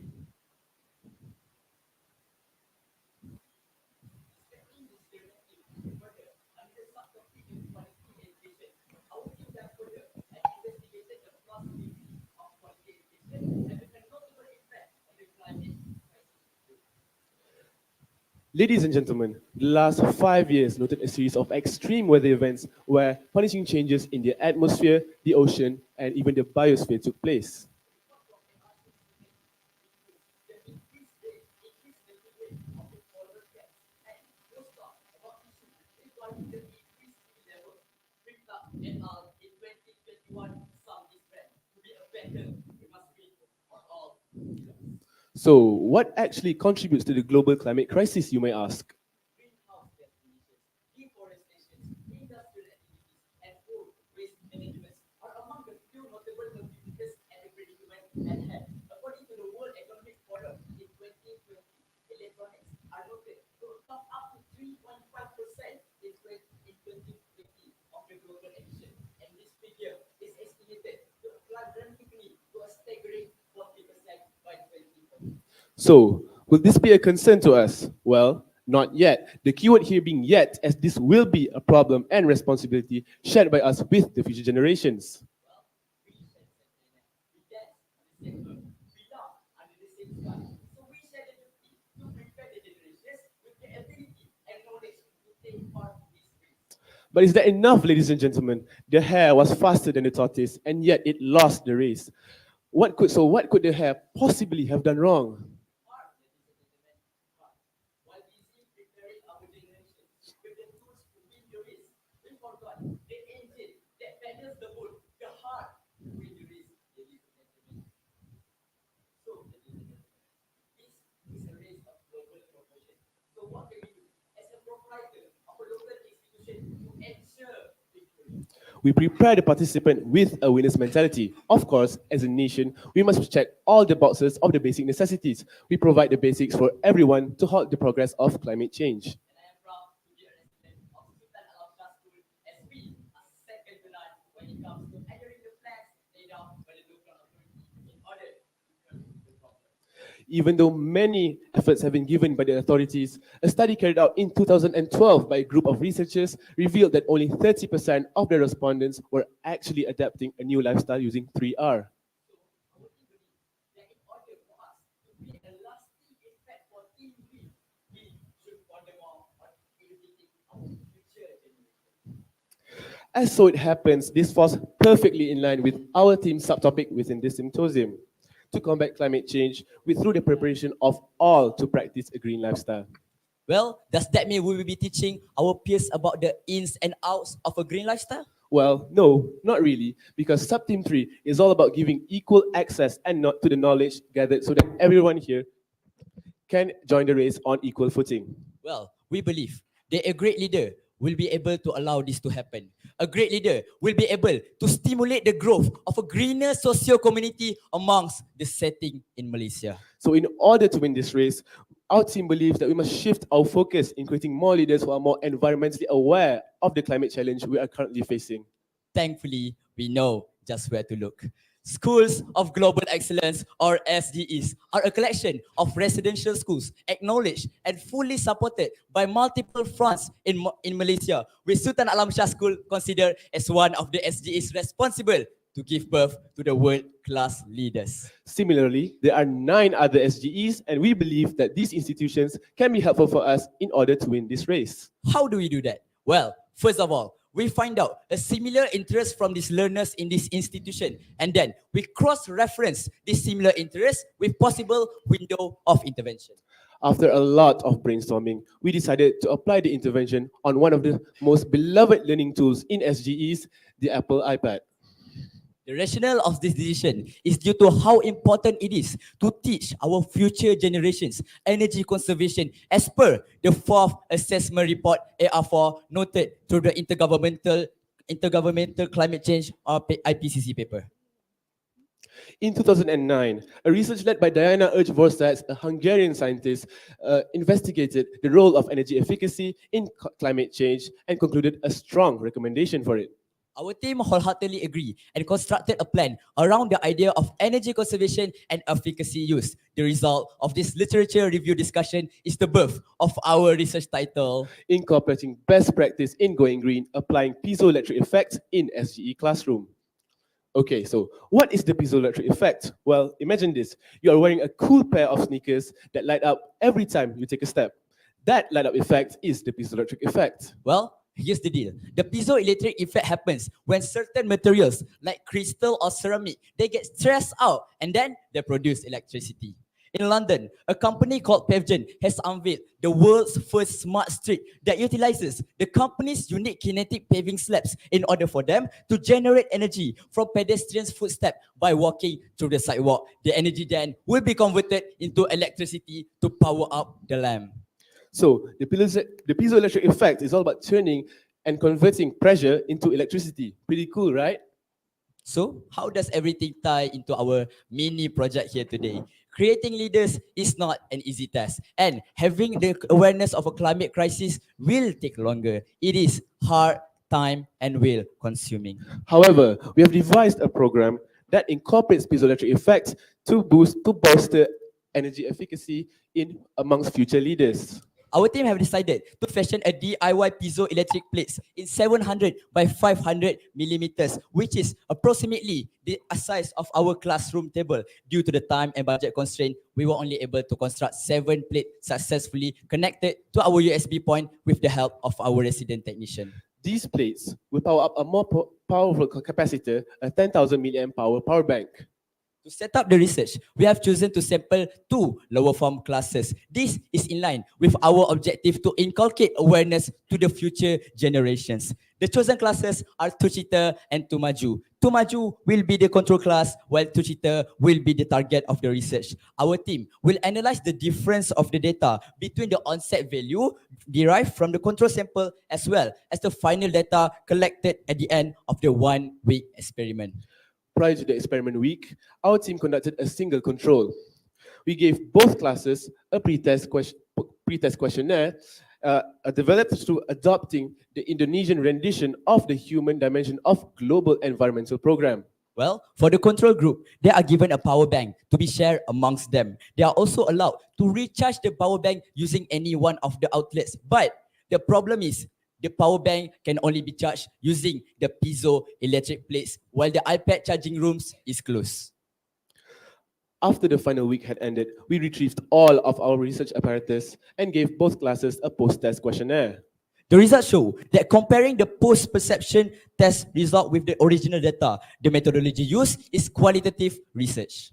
Ladies and gentlemen, the last 5 years noted a series of extreme weather events where punishing changes in the atmosphere, the ocean, and even the biosphere took place. So, what actually contributes to the global climate crisis, you may ask? So, will this be a concern to us? Well, not yet. The keyword here being yet, as this will be a problem and responsibility shared by us with the future generations. But is that enough, ladies and gentlemen? The hare was faster than the tortoise, and yet it lost the race. What could the hare possibly have done wrong? We prepare the participant with a winner's mentality. Of course, as a nation, we must check all the boxes of the basic necessities. We provide the basics for everyone to halt the progress of climate change. Even though many efforts have been given by the authorities, a study carried out in 2012 by a group of researchers revealed that only 30% of the respondents were actually adapting a new lifestyle using 3R. As so it happens, this falls perfectly in line with our team's subtopic within this symposium. To combat climate change, through the preparation of all to practice a green lifestyle. Well, does that mean we will be teaching our peers about the ins and outs of a green lifestyle? Well, no, not really, because Sub-Team 3 is all about giving equal access and not to the knowledge gathered so that everyone here can join the race on equal footing. Well, we believe that a great leader will be able to allow this to happen. A great leader will be able to stimulate the growth of a greener socio-community amongst the setting in Malaysia. So in order to win this race, our team believes that we must shift our focus in creating more leaders who are more environmentally aware of the climate challenge we are currently facing. Thankfully, we know just where to look. Schools of Global Excellence, or SGEs, are a collection of residential schools acknowledged and fully supported by multiple fronts in Malaysia, with Sultan Alam Shah School considered as one of the SGEs responsible to give birth to the world-class leaders. Similarly, there are 9 other SGEs, and we believe that these institutions can be helpful for us in order to win this race. How do we do that? Well, first of all, we find out a similar interest from these learners in this institution, and then we cross-reference this similar interest with possible window of intervention. After a lot of brainstorming, we decided to apply the intervention on one of the most beloved learning tools in SGEs, the Apple iPad. The rationale of this decision is due to how important it is to teach our future generations energy conservation as per the 4th assessment report AR4 noted through the Intergovernmental Climate Change or IPCC paper. In 2009, a research led by Diana Urch-Vorsats, a Hungarian scientist, investigated the role of energy efficacy in climate change and concluded a strong recommendation for it. Our team wholeheartedly agree and constructed a plan around the idea of energy conservation and efficacy use. The result of this literature review discussion is the birth of our research title, Incorporating Best Practice in Going Green, Applying Piezoelectric Effects in SGE Classroom. Okay, so what is the piezoelectric effect? Well, imagine this. You are wearing a cool pair of sneakers that light up every time you take a step. That light up effect is the piezoelectric effect. Well, here's the deal. The piezoelectric effect happens when certain materials like crystal or ceramic, they get stressed out and then they produce electricity. In London, a company called Piezoelectric has unveiled the world's first smart street that utilizes the company's unique kinetic paving slabs in order for them to generate energy from pedestrians' footsteps by walking through the sidewalk. The energy then will be converted into electricity to power up the lamp. So the piezoelectric effect is all about turning and converting pressure into electricity. Pretty cool, right? So how does everything tie into our mini project here today? Creating leaders is not an easy task, and having the awareness of a climate crisis will take longer. It is hard, time, and will consuming. However, we have devised a program that incorporates piezoelectric effects to bolster energy efficacy amongst future leaders. Our team have decided to fashion a DIY piezoelectric plates in 700 by 500 millimeters, which is approximately the size of our classroom table. Due to the time and budget constraint, we were only able to construct 7 plates successfully connected to our USB point with the help of our resident technician. These plates will power up a more powerful capacitor, a 10,000 milliamp power bank. To set up the research, we have chosen to sample 2 lower form classes. This is in line with our objective to inculcate awareness to the future generations. The chosen classes are Tuchita and Tumaju. Tumaju will be the control class, while Tuchita will be the target of the research. Our team will analyze the difference of the data between the onset value derived from the control sample as well as the final data collected at the end of the 1-week experiment. Prior to the experiment week, our team conducted a single control. We gave both classes a pretest questionnaire developed through adopting the Indonesian rendition of the Human Dimension of Global Environmental Program. Well, for the control group, they are given a power bank to be shared amongst them. They are also allowed to recharge the power bank using any one of the outlets. But the problem is, the power bank can only be charged using the piezoelectric plates, while the iPad charging rooms is closed. After the final week had ended, we retrieved all of our research apparatus and gave both classes a post-test questionnaire. The results show that comparing the post-perception test result with the original data, the methodology used is qualitative research.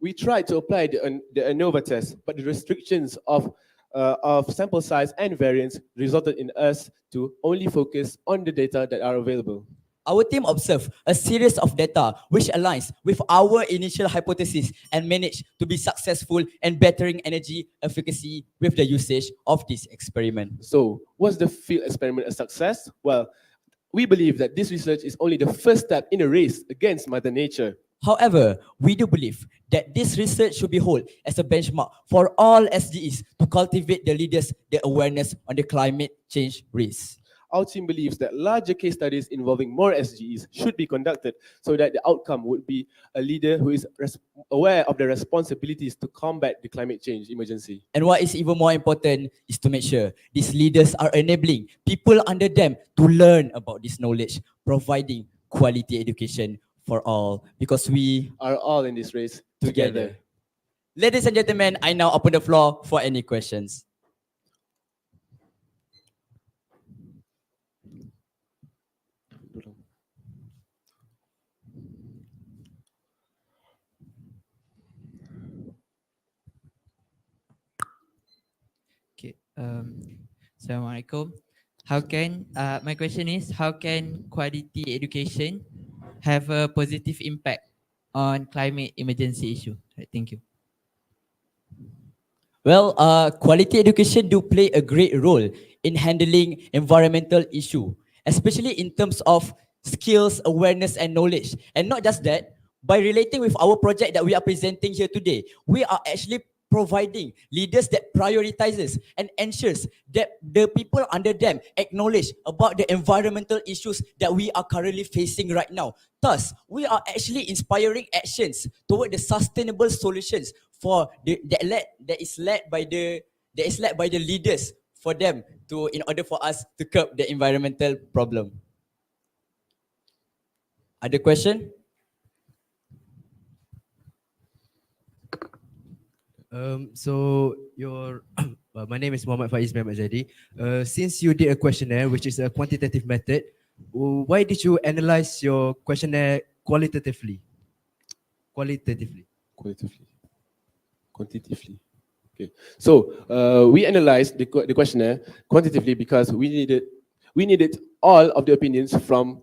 We tried to apply the ANOVA test, but the restrictions of sample size and variance resulted in us to only focus on the data that are available. Our team observed a series of data which aligns with our initial hypothesis and managed to be successful in bettering energy efficacy with the usage of this experiment. So, was the field experiment a success? Well, we believe that this research is only the first step in a race against Mother Nature. However, we do believe that this research should be held as a benchmark for all SDEs to cultivate the leaders' their awareness on the climate change risk. Our team believes that larger case studies involving more SGEs should be conducted so that the outcome would be a leader who is aware of the responsibilities to combat the climate change emergency. And what is even more important is to make sure these leaders are enabling people under them to learn about this knowledge, providing quality education for all, because we are all in this race together. Ladies and gentlemen, I now open the floor for any questions. Okay. Assalamualaikum. My question is, how can quality education have a positive impact on climate emergency issue? Right, thank you. Well, quality education do play a great role in handling environmental issue, especially in terms of skills, awareness, and knowledge. And not just that, by relating with our project that we are presenting here today, we are actually providing leaders that prioritizes and ensures that the people under them acknowledge about the environmental issues that we are currently facing right now. Thus, we are actually inspiring actions toward the sustainable solutions for that is led by the leaders for them to, in order for us to curb the environmental problem. Other question? My name is Muhammad Faiz Mehmet Jadi. Since you did a questionnaire, which is a quantitative method, why did you analyze your questionnaire qualitatively? Quantitatively. Okay. So we analyzed the questionnaire quantitatively because we needed all of the opinions from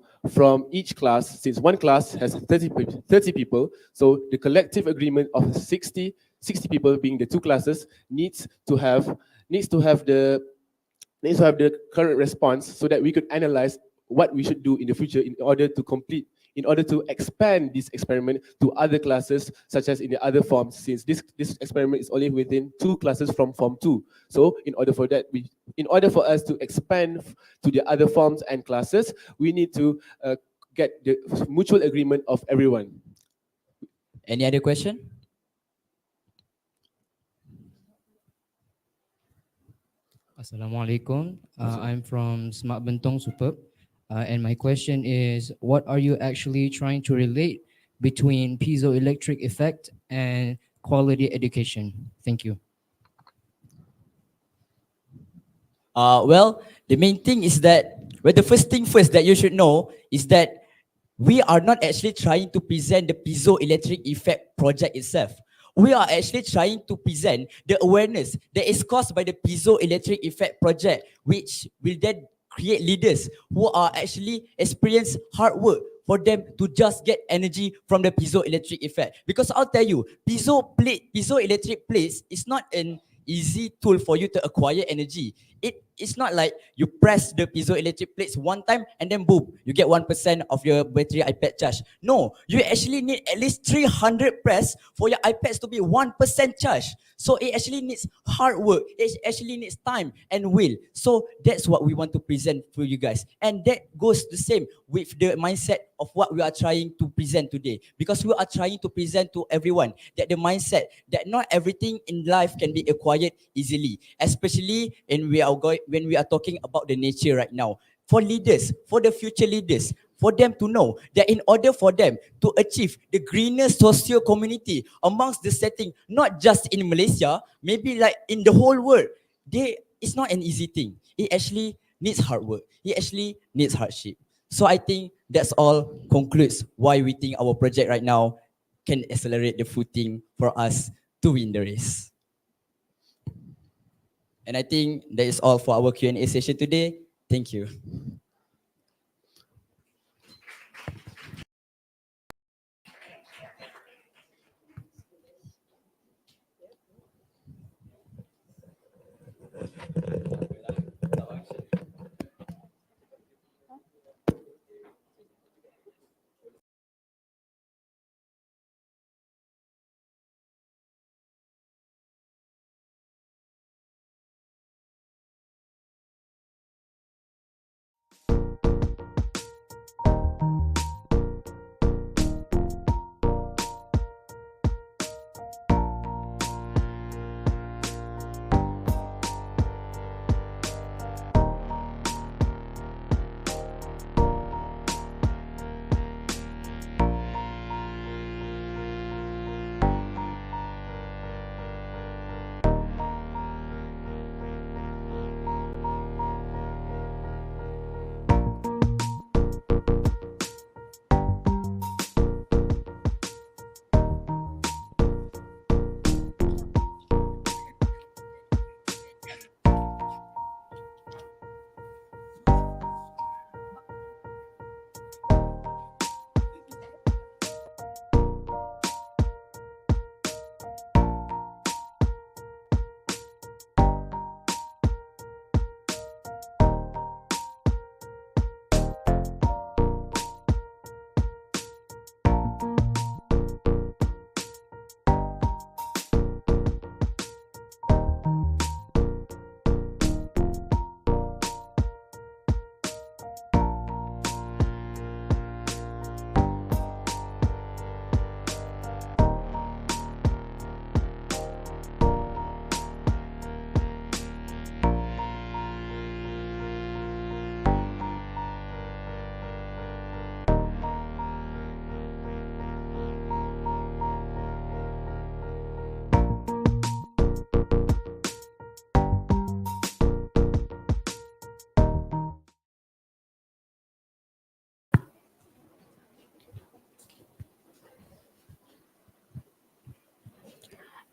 each class, since one class has 30 people. So the collective agreement of 60 people, being the two classes, needs to have the current response, so that we could analyze what we should do in the future in order to expand this experiment to other classes, such as in the other forms, since this experiment is only within two classes from Form 2. So in order for us to expand to the other forms and classes, we need to get the mutual agreement of everyone. Any other question? Assalamualaikum. I'm from Smart Bentong Superb. And my question is, what are you actually trying to relate between piezoelectric effect and quality education? Thank you. Well, the main thing is that, the first thing first that you should know is that we are not actually trying to present the piezoelectric effect project itself. We are actually trying to present the awareness that is caused by the piezoelectric effect project, which will then create leaders who are actually experience hard work for them to just get energy from the piezoelectric effect. Because I'll tell you, piezoelectric plates is not an easy tool for you to acquire energy. It's not like you press the piezoelectric plates one time and then boom, you get 1% of your battery iPad charge. No, you actually need at least 300 press for your iPads to be 1% charged. So it actually needs hard work. It actually needs time and will. So that's what we want to present for you guys. And that goes the same with the mindset of what we are trying to present today. Because we are trying to present to everyone that the mindset that not everything in life can be acquired easily. Especially when we are talking about the nature right now. For leaders, for the future leaders, for them to know that in order for them to achieve the greener socio community amongst the setting, not just in Malaysia, maybe like in the whole world, it's not an easy thing. It actually needs hard work. It actually needs hardship. So I think that's all concludes why we think our project right now can accelerate the footing for us to win the race. And I think that is all for our Q&A session today. Thank you.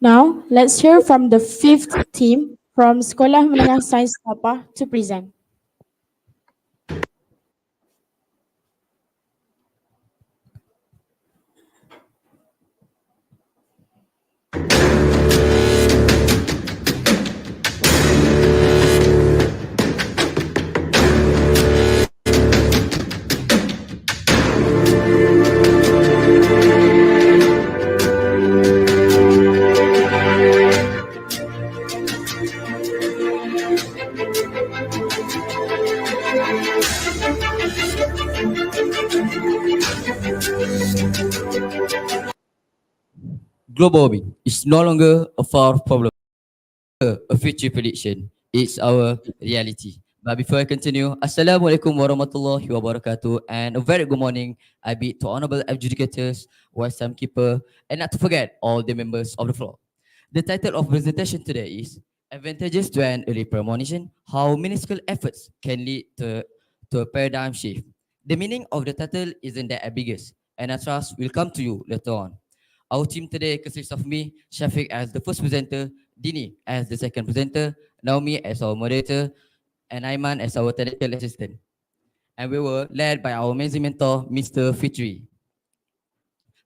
Now, let's hear from the fifth team from Sekolah Menengah Sains TAPAH to present. Global warming is no longer a far problem, a future prediction. It's our reality. But before I continue, Assalamualaikum warahmatullahi wabarakatuh, and a very good morning. I bid to honorable adjudicators, wise timekeeper, and not to forget all the members of the floor. The title of presentation today is Advantages to an Early Premonition, How Minuscule Efforts Can Lead to a Paradigm Shift. The meaning of the title isn't that ambiguous, and I trust will come to you later on. Our team today consists of me, Shafiq as the first presenter, Dini as the second presenter, Naomi as our moderator, and Aiman as our technical assistant. And we were led by our amazing mentor, Mr. FITRAH.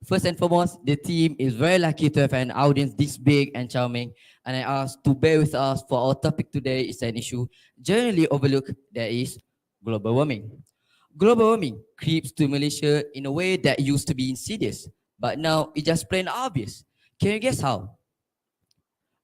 First and foremost, the team is very lucky to have an audience this big and charming, and I ask to bear with us for our topic today is an issue generally overlooked, that is global warming. Global warming creeps to Malaysia in a way that used to be insidious, but now it's just plain obvious. Can you guess how?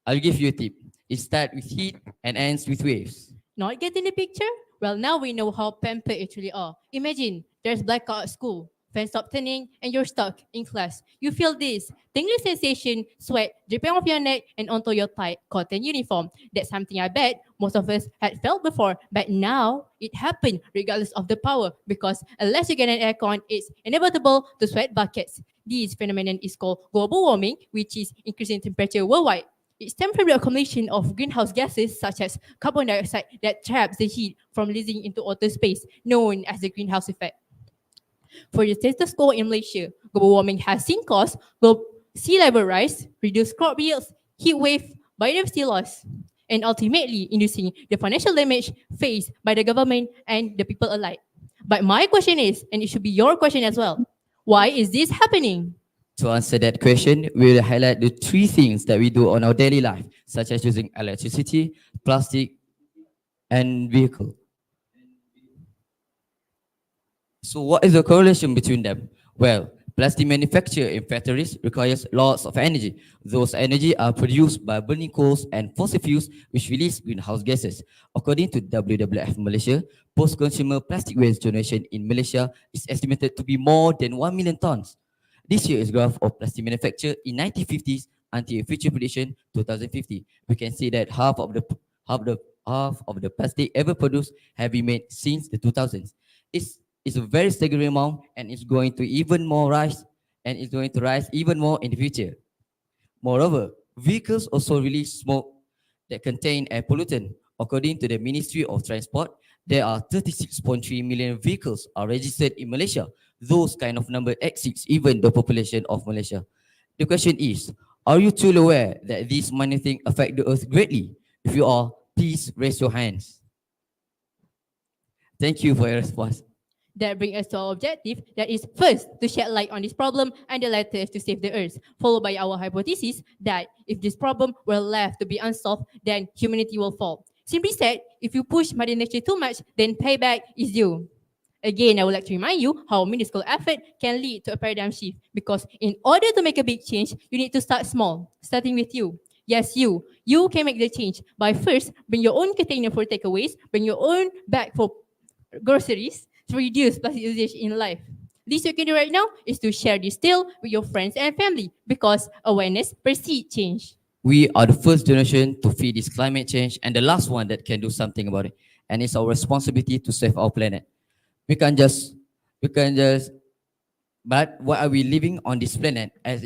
I'll give you a tip. It starts with heat and ends with waves. Not getting the picture? Well, now we know how pampered actually are. Imagine there's blackout at school, fans stop turning, and you're stuck in class. You feel this tingling sensation, sweat dripping off your neck and onto your tight cotton uniform. That's something I bet most of us had felt before, but now it happened regardless of the power, because unless you get an aircon, it's inevitable to sweat buckets. This phenomenon is called global warming, which is increasing temperature worldwide. It stems from the accumulation of greenhouse gases such as carbon dioxide that traps the heat from releasing into outer space, known as the greenhouse effect. For the status quo in Malaysia, global warming has seen cause sea level rise, reduced crop yields, heat wave, biodiversity loss, and ultimately inducing the financial damage faced by the government and the people alike. But my question is, and it should be your question as well, why is this happening? To answer that question, we will highlight the three things that we do on our daily life, such as using electricity, plastic, and vehicle. So what is the correlation between them? Well, plastic manufacture in factories requires lots of energy. Those energy are produced by burning coals and fossil fuels, which release greenhouse gases. According to WWF Malaysia, post-consumer plastic waste generation in Malaysia is estimated to be more than 1 million tons. This year is graph of plastic manufacture in 1950s until future prediction 2050. We can see that half of the plastic ever produced have been made since the 2000s. It's a very staggering amount, and it's going to even more rise, and it's going to rise even more in the future. Moreover, vehicles also release smoke that contain air pollutant. According to the Ministry of Transport, there are 36.3 million vehicles are registered in Malaysia. Those kind of number exceeds even the population of Malaysia. The question is, are you truly aware that these minor things affect the earth greatly? If you are, please raise your hands. Thank you for your response. That brings us to our objective, that is first to shed light on this problem, and the latter is to save the earth, followed by our hypothesis that if this problem were left to be unsolved, then humanity will fall. Simply said, if you push Mother Nature too much, then payback is due. Again, I would like to remind you how minuscule effort can lead to a paradigm shift, because in order to make a big change, you need to start small, starting with you. Yes, you can make the change by first bring your own container for takeaways, bring your own bag for groceries, to reduce plastic usage in life. Least you can do right now is to share this tale with your friends and family, because awareness precedes change. We are the first generation to feed this climate change and the last one that can do something about it. And it's our responsibility to save our planet. We can't just, but why are we living on this planet as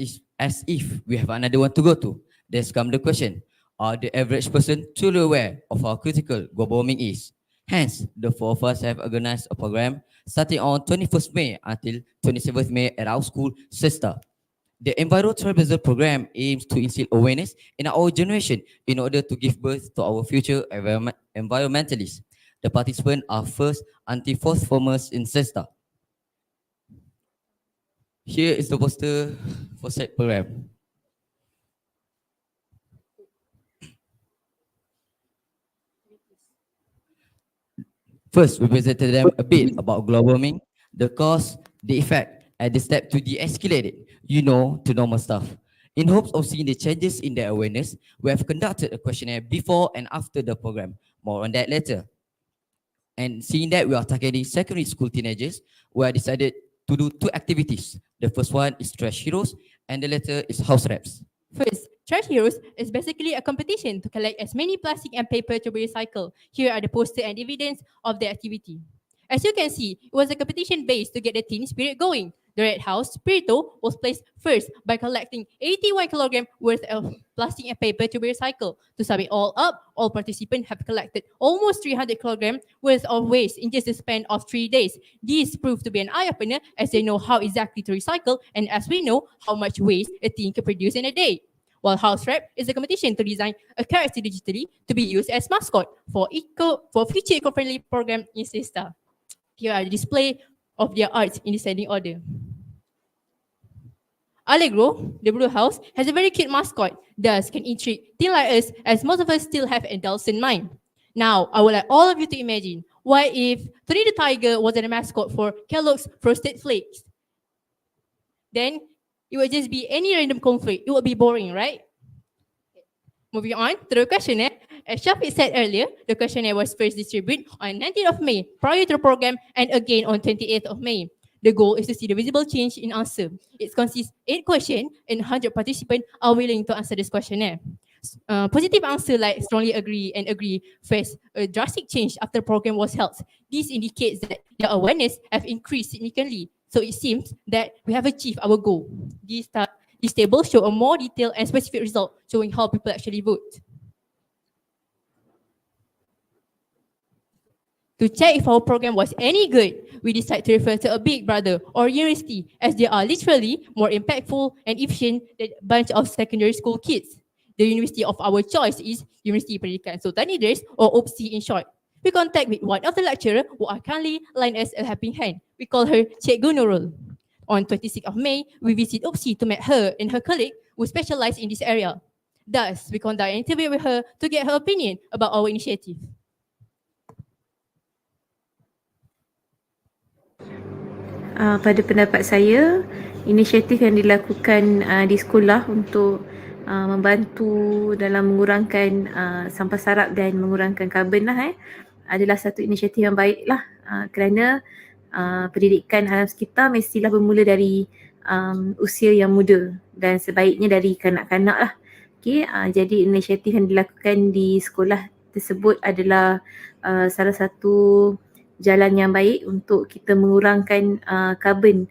if we have another one to go to? There's come the question, are the average person truly aware of how critical global warming is? Hence, the four of us have organized a program starting on 21st May until 27th May at our school, SISTA. The Envirotrailblazer program aims to instill awareness in our generation in order to give birth to our future environmentalists. The participants are first anti-force formers in SESTA. Here is the poster for said program. First, we presented them a bit about global warming, the cause, the effect, and the step to de-escalate it, to normal stuff. In hopes of seeing the changes in their awareness, we have conducted a questionnaire before and after the program. More on that later. And seeing that we are targeting secondary school teenagers, we have decided to do two activities. The first one is Trash Heroes, and the latter is House Raps. First, Trash Heroes is basically a competition to collect as many plastic and paper to be recycled. Here are the poster and evidence of the activity. As you can see, it was a competition based to get the teen spirit going. The Red House, Spirito, was placed first by collecting 81 kilogram worth of plastic and paper to be recycled. To sum it all up, all participants have collected almost 300 kilogram worth of waste in just the span of 3 days. This proved to be an eye-opener as they know how exactly to recycle and as we know how much waste a teen can produce in a day. While House Rap is a competition to design a character digitally to be used as mascot for future eco-friendly program in SESTA. Here are the display of their arts in descending order. Allegro, the blue house, has a very cute mascot, thus can intrigue teen like us as most of us still have adults in mind. Now, I would like all of you to imagine, what if Tony the Tiger wasn't a mascot for Kellogg's Frosted Flakes? Then, it would just be any random conflict. It would be boring, right? Moving on to the questionnaire. As Shafiq said earlier, the questionnaire was first distributed on 19th of May prior to the program and again on 28th of May. The goal is to see the visible change in answer. It consists 8 questions and 100 participants are willing to answer this questionnaire. Positive answer like strongly agree and agree face a drastic change after the program was held. This indicates that their awareness have increased significantly. So it seems that we have achieved our goal. This table shows a more detailed and specific result showing how people actually vote. To check if our program was any good, we decided to refer to a big brother or university as they are literally more impactful and efficient than a bunch of secondary school kids. The university of our choice is University Pendidikan Sultan Idris or UPSI in short. We contact with one of the lecturers who are currently lined as a helping hand. We call her Cikgu Nurul. On 26th of May, we visit UPSI to meet her and her colleague who specialize in this area. Thus, we conduct an interview with her to get her opinion about our initiative. Pada pendapat saya, inisiatif yang dilakukan di sekolah untuk membantu dalam mengurangkan sampah sarap dan mengurangkan karbon adalah satu inisiatif yang baiklah kerana pendidikan alam sekitar mestilah bermula dari usia yang muda dan sebaiknya dari kanak-kanak lah. Jadi inisiatif yang dilakukan di sekolah tersebut adalah salah satu jalan yang baik untuk kita mengurangkan karbon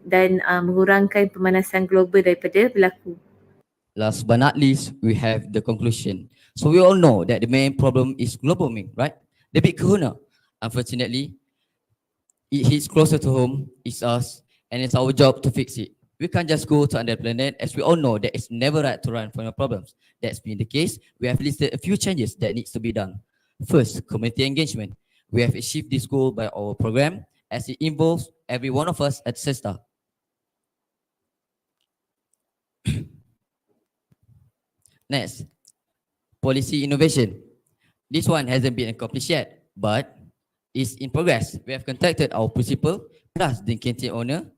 dan mengurangkan pemanasan global daripada berlaku. Last but not least, we have the conclusion. So we all know that the main problem is global warming, right? The big kahuna. Unfortunately, it hits closer to home, it's us, and it's our job to fix it. We can't just go to another planet, as we all know that it's never right to run from your problems. That's been the case. We have listed a few changes that needs to be done. First, community engagement. We have achieved this goal by our program as it involves every one of us at SESTA. Next, policy innovation. This one hasn't been accomplished yet, but is in progress. We have contacted our principal plus the canteen owner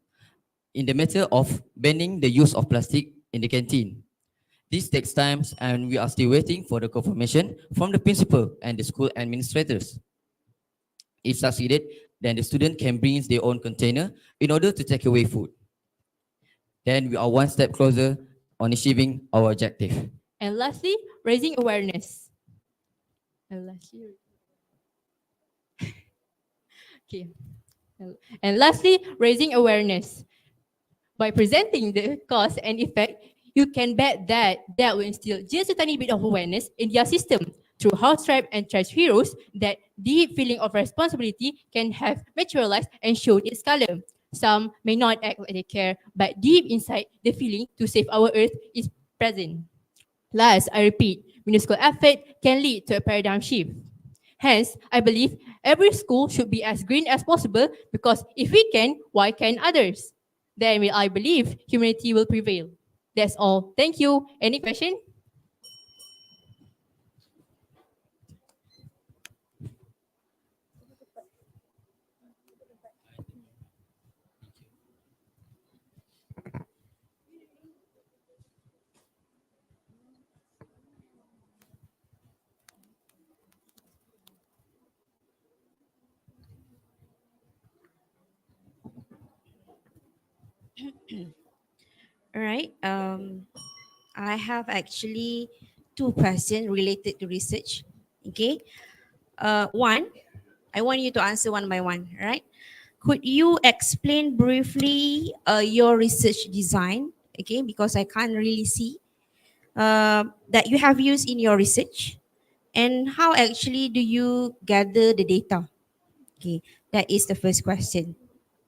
in the matter of banning the use of plastic in the canteen. This takes time and we are still waiting for the confirmation from the principal and the school administrators. If succeeded, then the student can bring their own container in order to take away food. Then we are one step closer on achieving our objective. And lastly, raising awareness. And lastly, raising awareness. By presenting the cause and effect, you can bet that that will instill just a tiny bit of awareness in their system. Through House Tribe and Trash Heroes, that deep feeling of responsibility can have materialized and showed its color. Some may not act like they care, but deep inside, the feeling to save our Earth is present. Last, I repeat, minuscule effort can lead to a paradigm shift. Hence, I believe every school should be as green as possible because if we can, why can't others? Then I believe humanity will prevail. That's all. Thank you. Any question? All right. I have actually two questions related to research. Okay. One, I want you to answer one by one. All right. Could you explain briefly your research design? Okay, because I can't really see that you have used in your research, and how actually do you gather the data? Okay, that is the first question.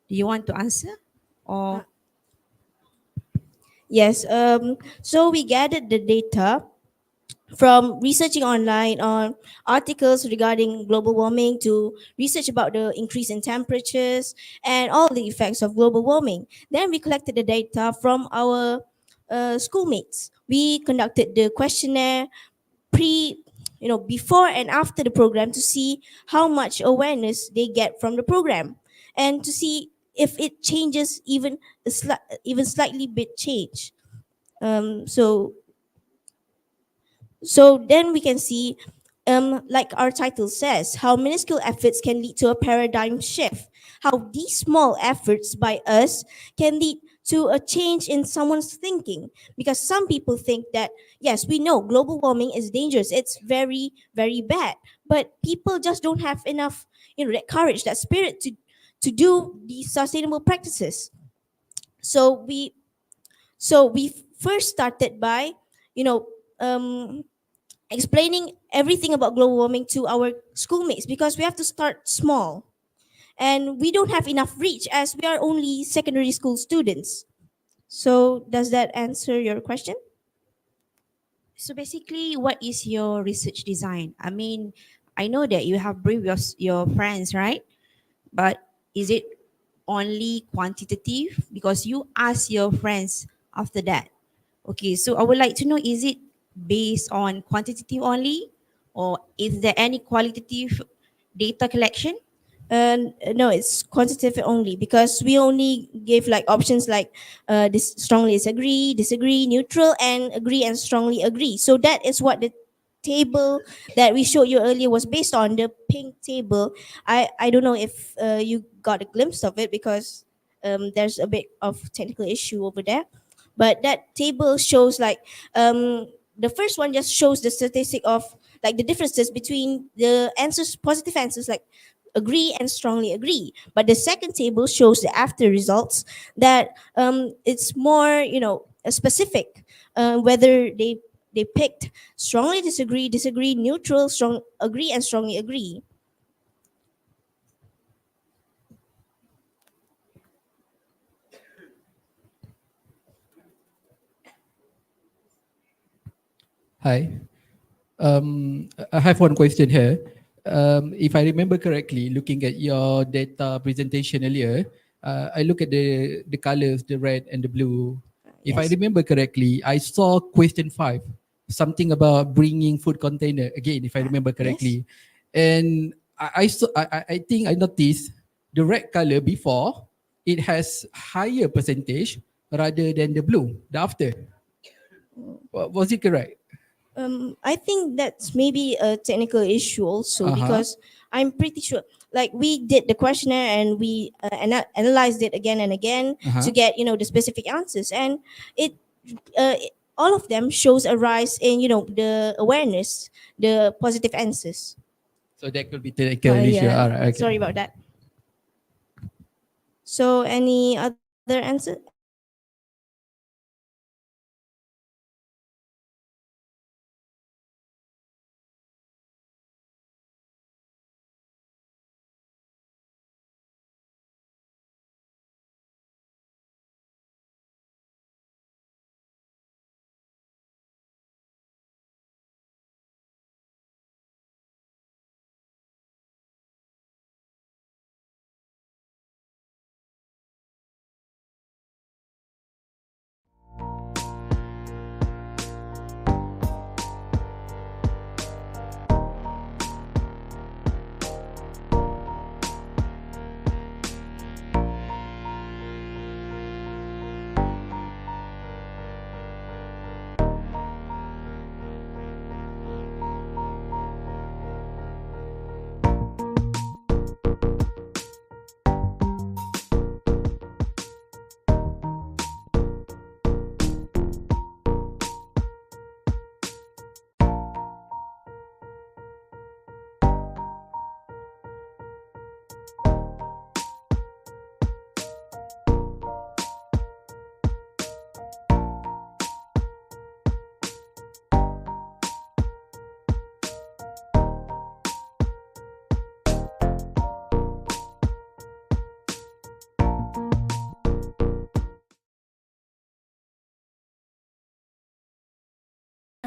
Do you want to answer or? Yes, so we gathered the data from researching online on articles regarding global warming to research about the increase in temperatures and all the effects of global warming. Then we collected the data from our schoolmates. We conducted the questionnaire before and after the program to see how much awareness they get from the program and to see if it changes even slightly bit change. So then we can see, like our title says, how minuscule efforts can lead to a paradigm shift. How these small efforts by us can lead to a change in someone's thinking. Because some people think that, yes, we know global warming is dangerous. It's very, very bad. But people just don't have enough, that courage, that spirit to do these sustainable practices. So we first started by, you know, explaining everything about global warming to our schoolmates because we have to start small and we don't have enough reach as we are only secondary school students. So does that answer your question? So basically, what is your research design? I mean, I know that you have briefed your friends, right? But is it only quantitative? Because you ask your friends after that. Okay, so I would like to know, is it based on quantitative only? Or is there any qualitative data collection? No, it's quantitative only because we only give like options like strongly disagree, neutral, and agree and strongly agree. So that is what the table that we showed you earlier was based on, the pink table. I don't know if you got a glimpse of it because there's a bit of technical issue over there. But that table shows like the first one just shows the statistic of like the differences between the answers, positive answers like agree and strongly agree. But the second table shows the after results that it's more, specific, whether they picked strongly disagree, neutral, strong agree, and strongly agree. Hi. I have one question here. If I remember correctly, looking at your data presentation earlier, I look at the colors, the red and the blue. If I Yes. remember correctly, I saw question 5, something about bringing food container again, if I remember correctly. And I think I noticed the red color before, it has higher percentage rather than the blue, the after. Was it correct? I think that's maybe a technical issue also because I'm pretty sure like we did the questionnaire and we analyzed it again and again to get the specific answers, and all of them shows a rise in the awareness, the positive answers. So that could be technical issue. Yeah. All right. Okay. Sorry about that. So any other answer?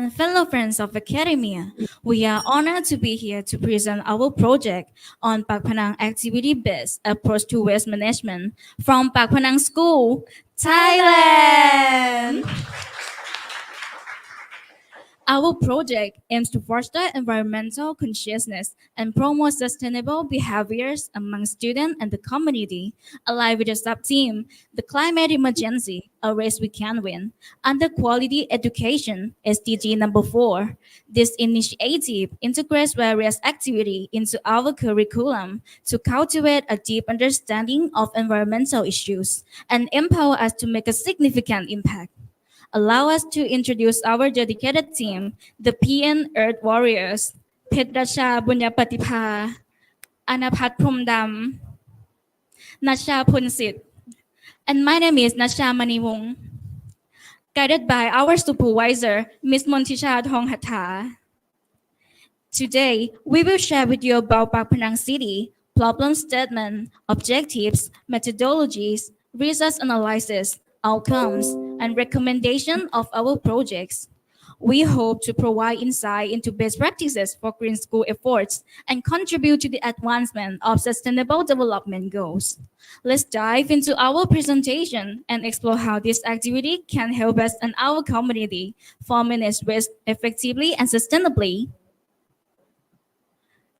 and fellow friends of academia. We are honored to be here to present our project on Pakphanang activity-based approach to waste management from Pakphanang School, Thailand. Our project aims to foster environmental consciousness and promote sustainable behaviors among students and the community, aligned with the sub-theme, the climate emergency, a race we can win, under quality education, SDG number 4. This initiative integrates various activities into our curriculum to cultivate a deep understanding of environmental issues and empower us to make a significant impact. Allow us to introduce our dedicated team, the PN Earth Warriors, Petrasha Bunyapatipa, Anapat Promdam, Nasha Punsit, and my name is Nasha Maniwong, guided by our supervisor, Ms. Montisha Thonghatha. Today, we will share with you about Pakphanang City, problem statement, objectives, methodologies, research analysis, outcomes, and recommendation of our projects. We hope to provide insight into best practices for green school efforts and contribute to the advancement of sustainable development goals. Let's dive into our presentation and explore how this activity can help us and our community manage waste effectively and sustainably.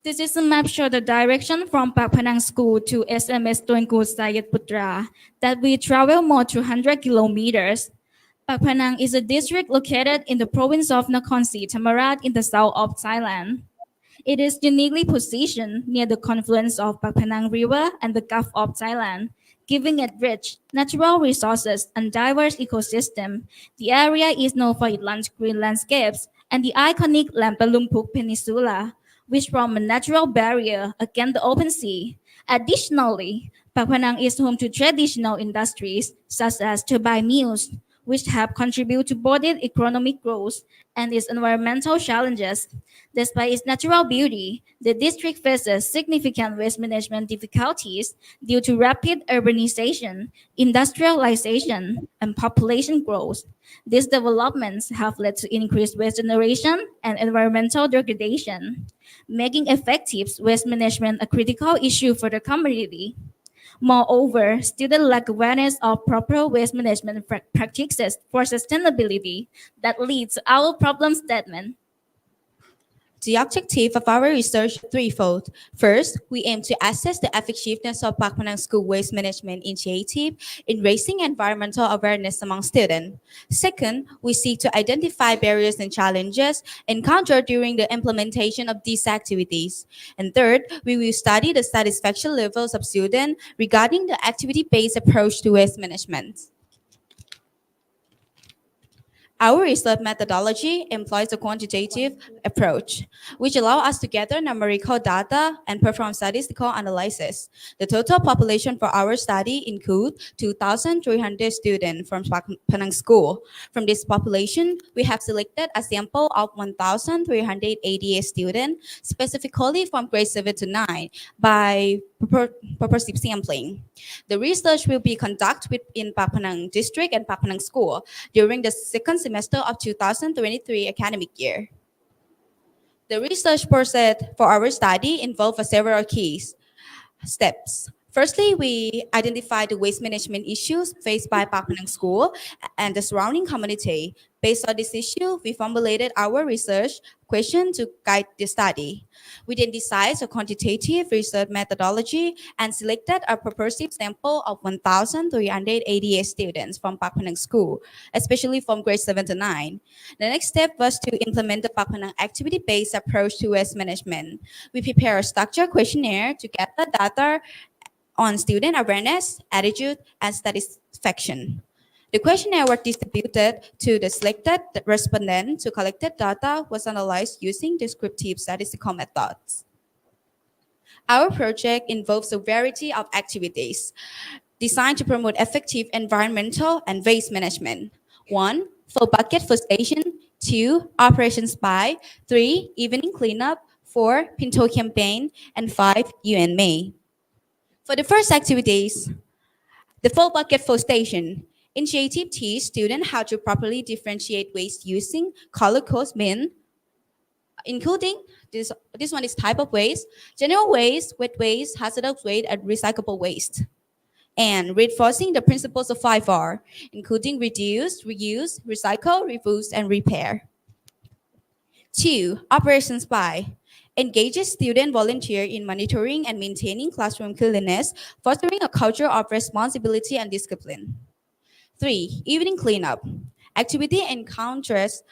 This is a map showing the direction from Pakphanang School to SMS Tuanku Syed Putra that we travel more than 200 kilometers. Pakphanang is a district located in the province of Nakhon Si Thammarat in the south of Thailand. It is uniquely positioned near the confluence of Pakphanang River and the Gulf of Thailand, giving it rich natural resources and diverse ecosystem. The area is known for its lush green landscapes and the iconic Lampalumpuk Peninsula, which form a natural barrier against the open sea. Additionally, Pakphanang is home to traditional industries such as turbine mills, which have contributed to both its economic growth and its environmental challenges. Despite its natural beauty, the district faces significant waste management difficulties due to rapid urbanization, industrialization, and population growth. These developments have led to increased waste generation and environmental degradation, making effective waste management a critical issue for the community. Moreover, students lack awareness of proper waste management practices for sustainability that leads to our problem statement. The objective of our research is threefold. First, we aim to assess the effectiveness of Pakphanang School Waste Management Initiative in raising environmental awareness among students. Second, we seek to identify barriers and challenges encountered during the implementation of these activities. And third, we will study the satisfaction levels of students regarding the activity-based approach to waste management. Our research methodology employs a quantitative approach, which allows us to gather numerical data and perform statistical analysis. The total population for our study includes 2,300 students from Pakphanang School. From this population, we have selected a sample of 1,388 students, specifically from grade 7 to 9, by purposive sampling. The research will be conducted within Pakphanang District and Pakphanang School during the second semester of 2023 academic year. The research process for our study involved several key steps. Firstly, we identified the waste management issues faced by Pakphanang School and the surrounding community. Based on this issue, we formulated our research question to guide the study. We then decided a quantitative research methodology and selected a purposive sample of 1,388 students from Pakphanang School, especially from grade 7 to 9. The next step was to implement the Pakphanang activity-based approach to waste management. We prepared a structured questionnaire to gather data on student awareness, attitude, and satisfaction. The questionnaire was distributed to the selected respondents. To collected data was analyzed using descriptive statistical methods. Our project involves a variety of activities designed to promote effective environmental and waste management. 1. Full bucket for station. 2. Operation Spy. 3. Evening cleanup. 4. Pinto campaign. And 5. UNMA. For the first activities, the full bucket full station. Initiative teach students how to properly differentiate waste using color-coded bin, including this one is type of waste, general waste, wet waste, hazardous waste, and recyclable waste. And reinforcing the principles of 5R, including reduce, reuse, recycle, reuse, and repair. 2. Operations by engages student volunteer in monitoring and maintaining classroom cleanliness, fostering a culture of responsibility and discipline. 3. Evening cleanup. Activity encounters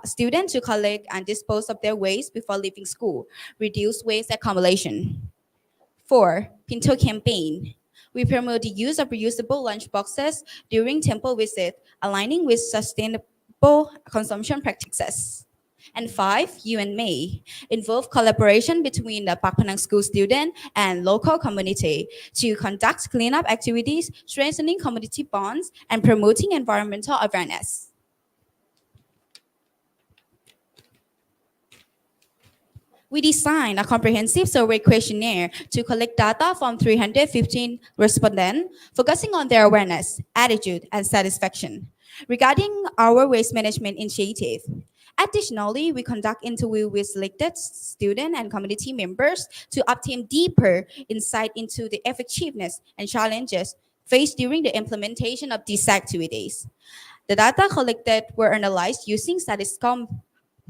students to collect and dispose of their waste before leaving school, reduce waste accumulation. 4. Pinto campaign. We promote the use of reusable lunch boxes during temple visit, aligning with sustainable consumption practices. And 5, You and May, involve collaboration between the Pakphanang school student and local community to conduct cleanup activities, strengthening community bonds, and promoting environmental awareness. We designed a comprehensive survey questionnaire to collect data from 315 respondents, focusing on their awareness, attitude, and satisfaction regarding our waste management initiative. Additionally, we conduct interviews with selected student and community members to obtain deeper insight into the effectiveness and challenges faced during the implementation of these activities. The data collected were analyzed using statistical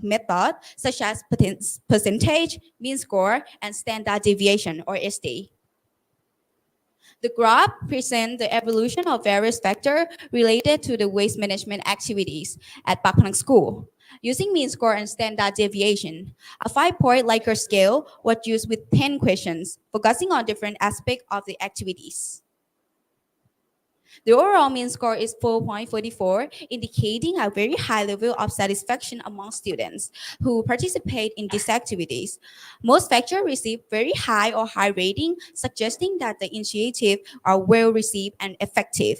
methods such as percentage, mean score, and standard deviation, or SD. The graph presents the evolution of various factors related to the waste management activities at Pakphanang School. Using mean score and standard deviation, a 5-point Likert scale was used with 10 questions, focusing on different aspects of the activities. The overall mean score is 4.44, indicating a very high level of satisfaction among students who participate in these activities. Most factors receive very high or high rating, suggesting that the initiative are well received and effective.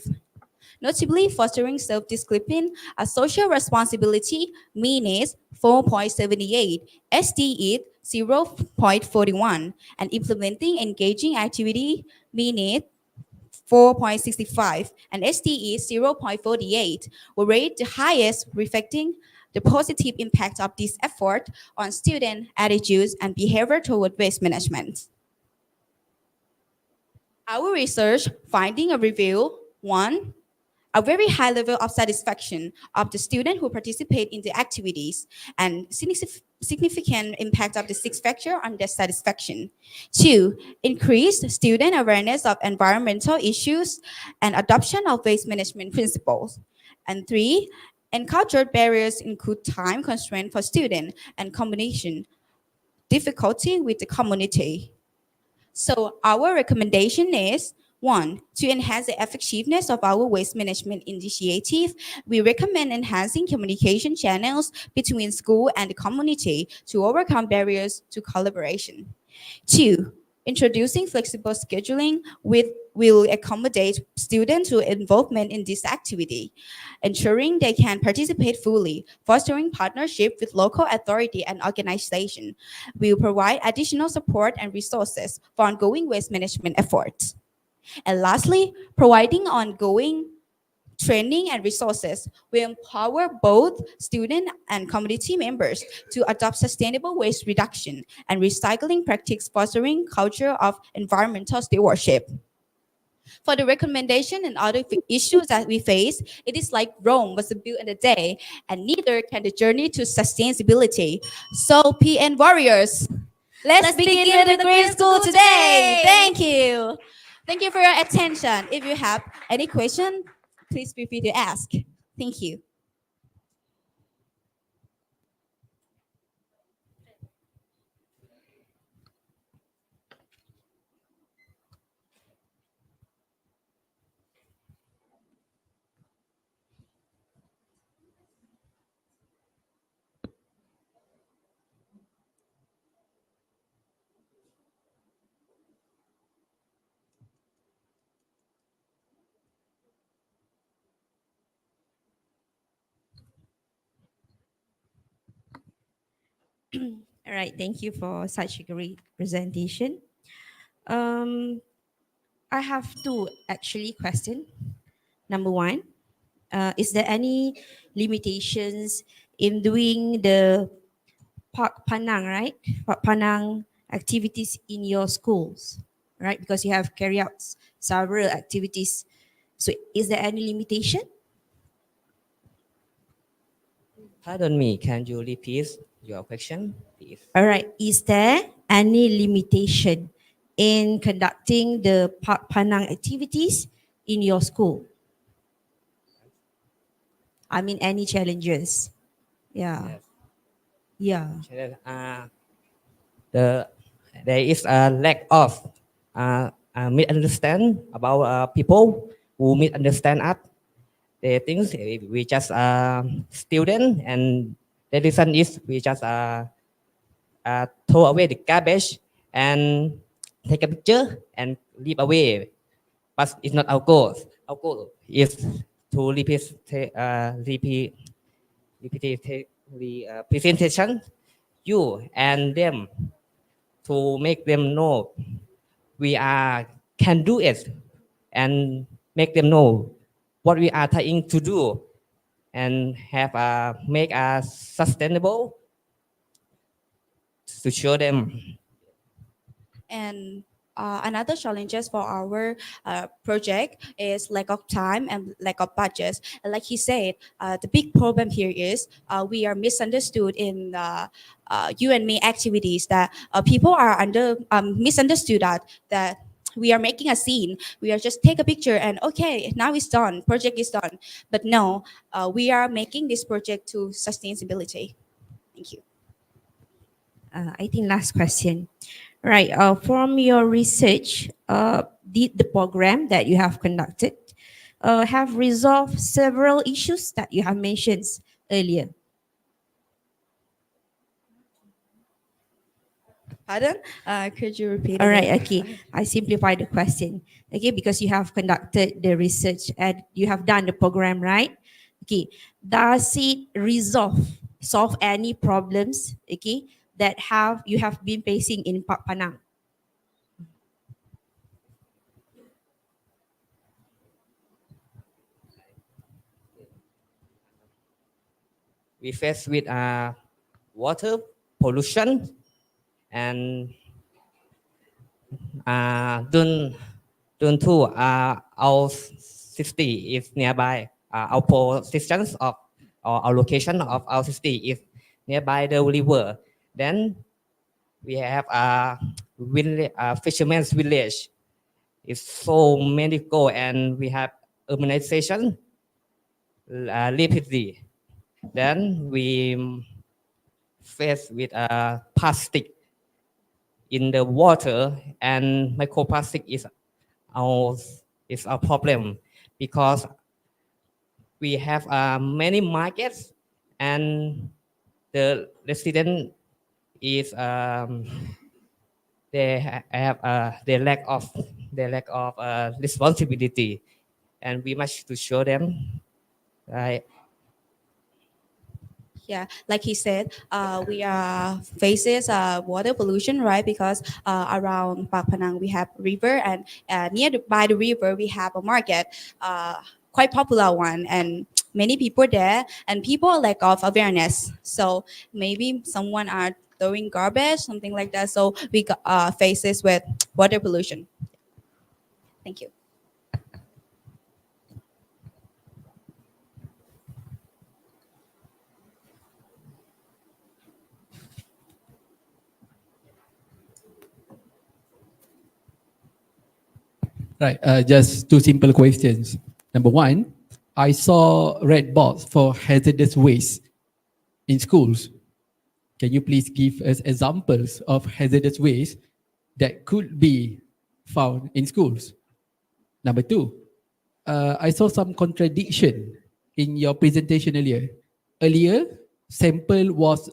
Notably, fostering self-discipline, a social responsibility, mean is 4.78, SD is 0.41, and implementing engaging activity, mean is 4.65, and SD is 0.48, were rated the highest, reflecting the positive impact of this effort on student attitudes and behavior toward waste management. Our research finding a review, 1, a very high level of satisfaction of the student who participate in the activities and significant impact of the 6 factor on their satisfaction. 2, increased student awareness of environmental issues and adoption of waste management principles. And 3, encountered barriers include time constraint for student and combination difficulty with the community. So our recommendation is 1, to enhance the effectiveness of our waste management initiative, we recommend enhancing communication channels between school and the community to overcome barriers to collaboration. 2, introducing flexible scheduling will accommodate students to involvement in this activity, ensuring they can participate fully, fostering partnership with local authority and organization. We will provide additional support and resources for ongoing waste management efforts. And lastly, providing ongoing training and resources will empower both student and community members to adopt sustainable waste reduction and recycling practice, fostering culture of environmental stewardship. For the recommendation and other issues that we face, it is like Rome was built in a day, and neither can the journey to sustainability. So, PN warriors, let's begin with the grade school today. Thank you. Thank you for your attention. If you have any question, please feel free to ask. Thank you. All right, thank you for such a great presentation. I have 2 actually questions. Number 1, Is there any limitations in doing the Pakphanang, right? Pakphanang activities in your schools, right? Because you have carried out several activities. So is there any limitation? Pardon me, can you repeat your question, please? All right. Is there any limitation in conducting the Pakphanang activities in your school? I mean, any challenges? Yeah. Yeah. There is a lack of misunderstand about people who misunderstand us. They think we just student, and the reason is we just throw away the garbage and take a picture and leave away. But it's not our goal. Our goal is to repeat the presentation, you and them, to make them know we can do it, and make them know what we are trying to do, and have make a sustainable to show them. And another challenges for our project is lack of time and lack of budget. And like he said, the big problem here is we are misunderstood in you and me activities, that people are misunderstood that we are making a scene. We are just take a picture and okay, now it's done, project is done. But no, we are making this project to sustainability. Thank you. I think last question. Right. From your research, did the program that you have conducted have resolved several issues that you have mentioned earlier? Pardon? Could you repeat? All right. again? Okay. I simplify the question. Okay, because you have conducted the research and you have done the program, right? Okay. Does it solve any problems? Okay, that you have been facing in Pakphanang? We face with water pollution, and due to our city is nearby, our positions of or our location of our city is nearby the river. Then we have a fisherman's village. It's so many go, and we have urbanization rapidly. Then we face with plastic in the water, and microplastic is our problem, because we have many markets, and the resident is they have the lack of responsibility, and we must to show them, right? Yeah, like he said, we are faces water pollution, right? Because around Pakphanang we have river, and by the river we have a market, quite popular one, and many people there, and people lack of awareness. So maybe someone are throwing garbage, something like that. So we faces with water pollution. Thank you. Right, just two simple questions. Number one, I saw red box for hazardous waste in schools. Can you please give us examples of hazardous waste that could be found in schools? Number two, I saw some contradiction in your presentation earlier. Earlier, sample was,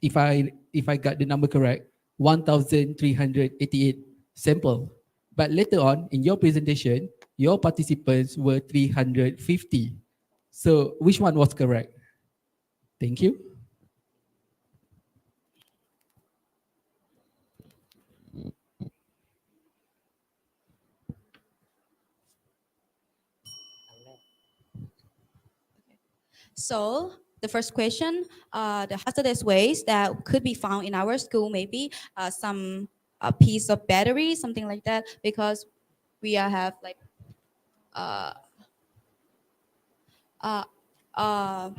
if I got the number correct, 1,388 sample. But later on in your presentation, your participants were 350. So which one was correct? Thank you. So the first question, the hazardous waste that could be found in our school, maybe some a piece of battery, something like that, because we have like uh, uh, uh,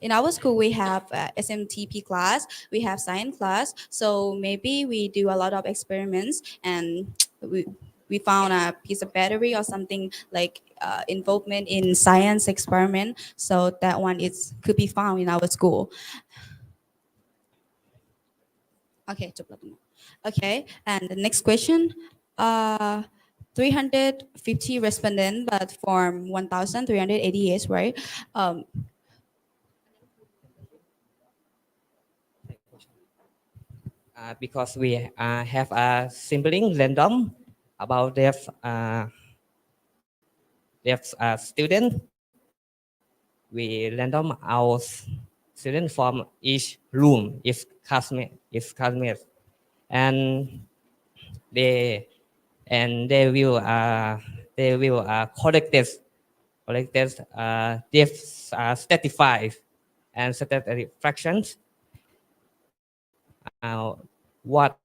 in our school we have SMTP class, we have science class, so maybe we do a lot of experiments and we found a piece of battery or something like involvement in science experiment, so that one is could be found in our school. Okay, okay, and the next question, 350 respondents, but from 1,380 years, right? Because we have a sampling random about their student. We random our student from each room, is classmate, and they they will collect this statistics and statistic fractions. What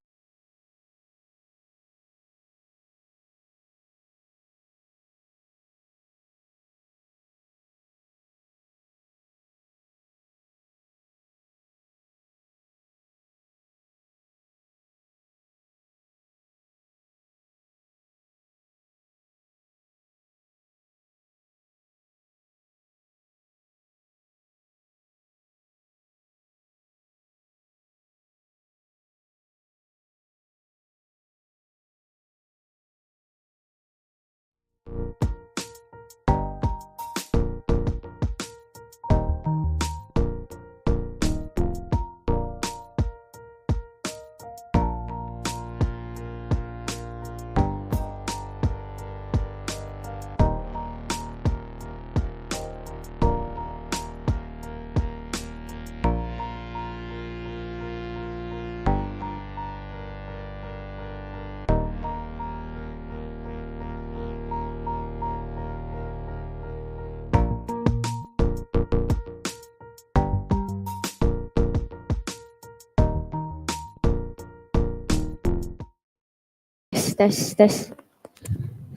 Tes.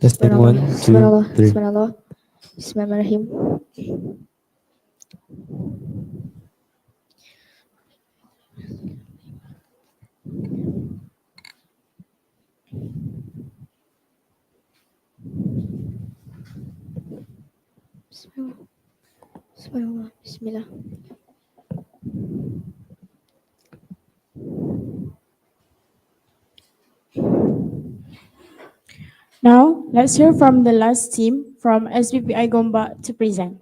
Testing Subhanallah, 1, 2, subhanallah, 3. subhanallah. Bismillahirrahmanirrahim. Bismillah. Subhanallah, bismillah. Now, let's hear from the last team from SBPI Gomba to present.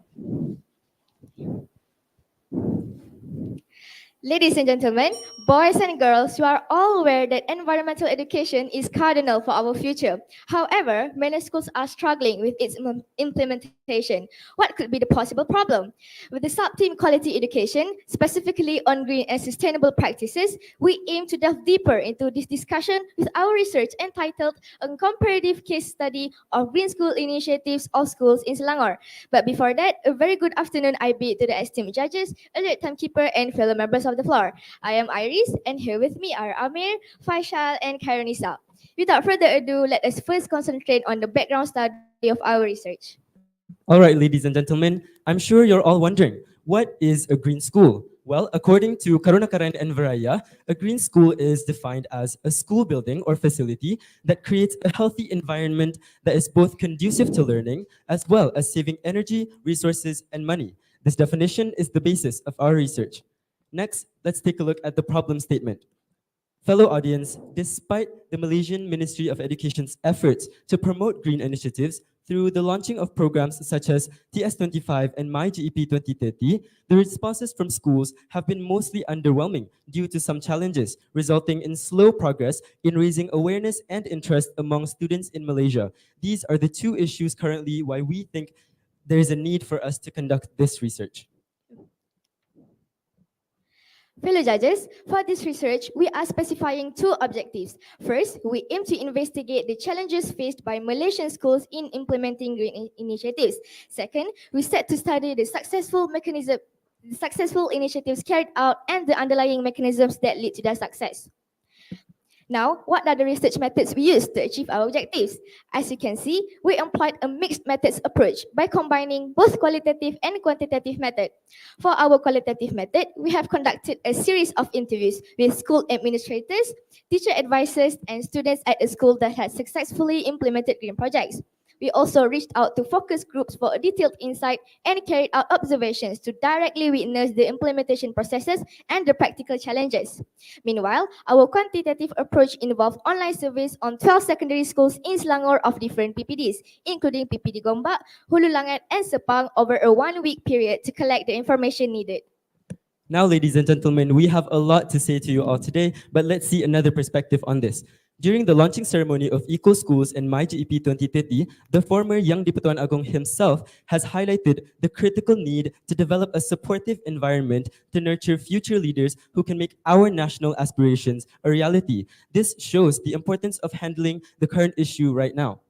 Ladies and gentlemen, boys and girls, you are all aware that environmental education is cardinal for our future. However, many schools are struggling with its implementation. What could be the possible problem? With the sub-team quality education, specifically on green and sustainable practices, we aim to delve deeper into this discussion with our research entitled A Comparative Case Study of Green School Initiatives of Schools in Selangor. But before that, a very good afternoon I bid to the esteemed judges, alert timekeeper, and fellow members of the floor. I am Iris, and here with me are Amir, Faisal, and Khairunisa. Without further ado, let us first concentrate on the background study of our research. All right, ladies and gentlemen, I'm sure you're all wondering, what is a green school? Well, according to Karunakaran and Varaya, a green school is defined as a school building or facility that creates a healthy environment that is both conducive to learning as well as saving energy, resources, and money. This definition is the basis of our research. Next, let's take a look at the problem statement. Fellow audience, despite the Malaysian Ministry of Education's efforts to promote green initiatives through the launching of programs such as TS25 and MyGEP 2030, the responses from schools have been mostly underwhelming due to some challenges, resulting in slow progress in raising awareness and interest among students in Malaysia. These are the two issues currently why we think there is a need for us to conduct this research. Fellow judges, for this research, we are specifying two objectives. First, we aim to investigate the challenges faced by Malaysian schools in implementing green initiatives. Second, we set to study the successful the successful initiatives carried out, and the underlying mechanisms that lead to their success. Now, what are the research methods we use to achieve our objectives? As you can see, we employed a mixed methods approach by combining both qualitative and quantitative method. For our qualitative method, we have conducted a series of interviews with school administrators, teacher advisors, and students at a school that has successfully implemented green projects. We also reached out to focus groups for a detailed insight and carried out observations to directly witness the implementation processes and the practical challenges. Meanwhile, our quantitative approach involved online surveys on 12 secondary schools in Selangor of different PPDs, including PPD Gombak, Hulu Langat, and Sepang over a 1-week period to collect the information needed. Now, ladies and gentlemen, we have a lot to say to you all today, but let's see another perspective on this. During the launching ceremony of Eco Schools and MyGEP 2030, the former Yang di-Pertuan Agong himself has highlighted the critical need to develop a supportive environment to nurture future leaders who can make our national aspirations a reality. This shows the importance of handling the current issue right now.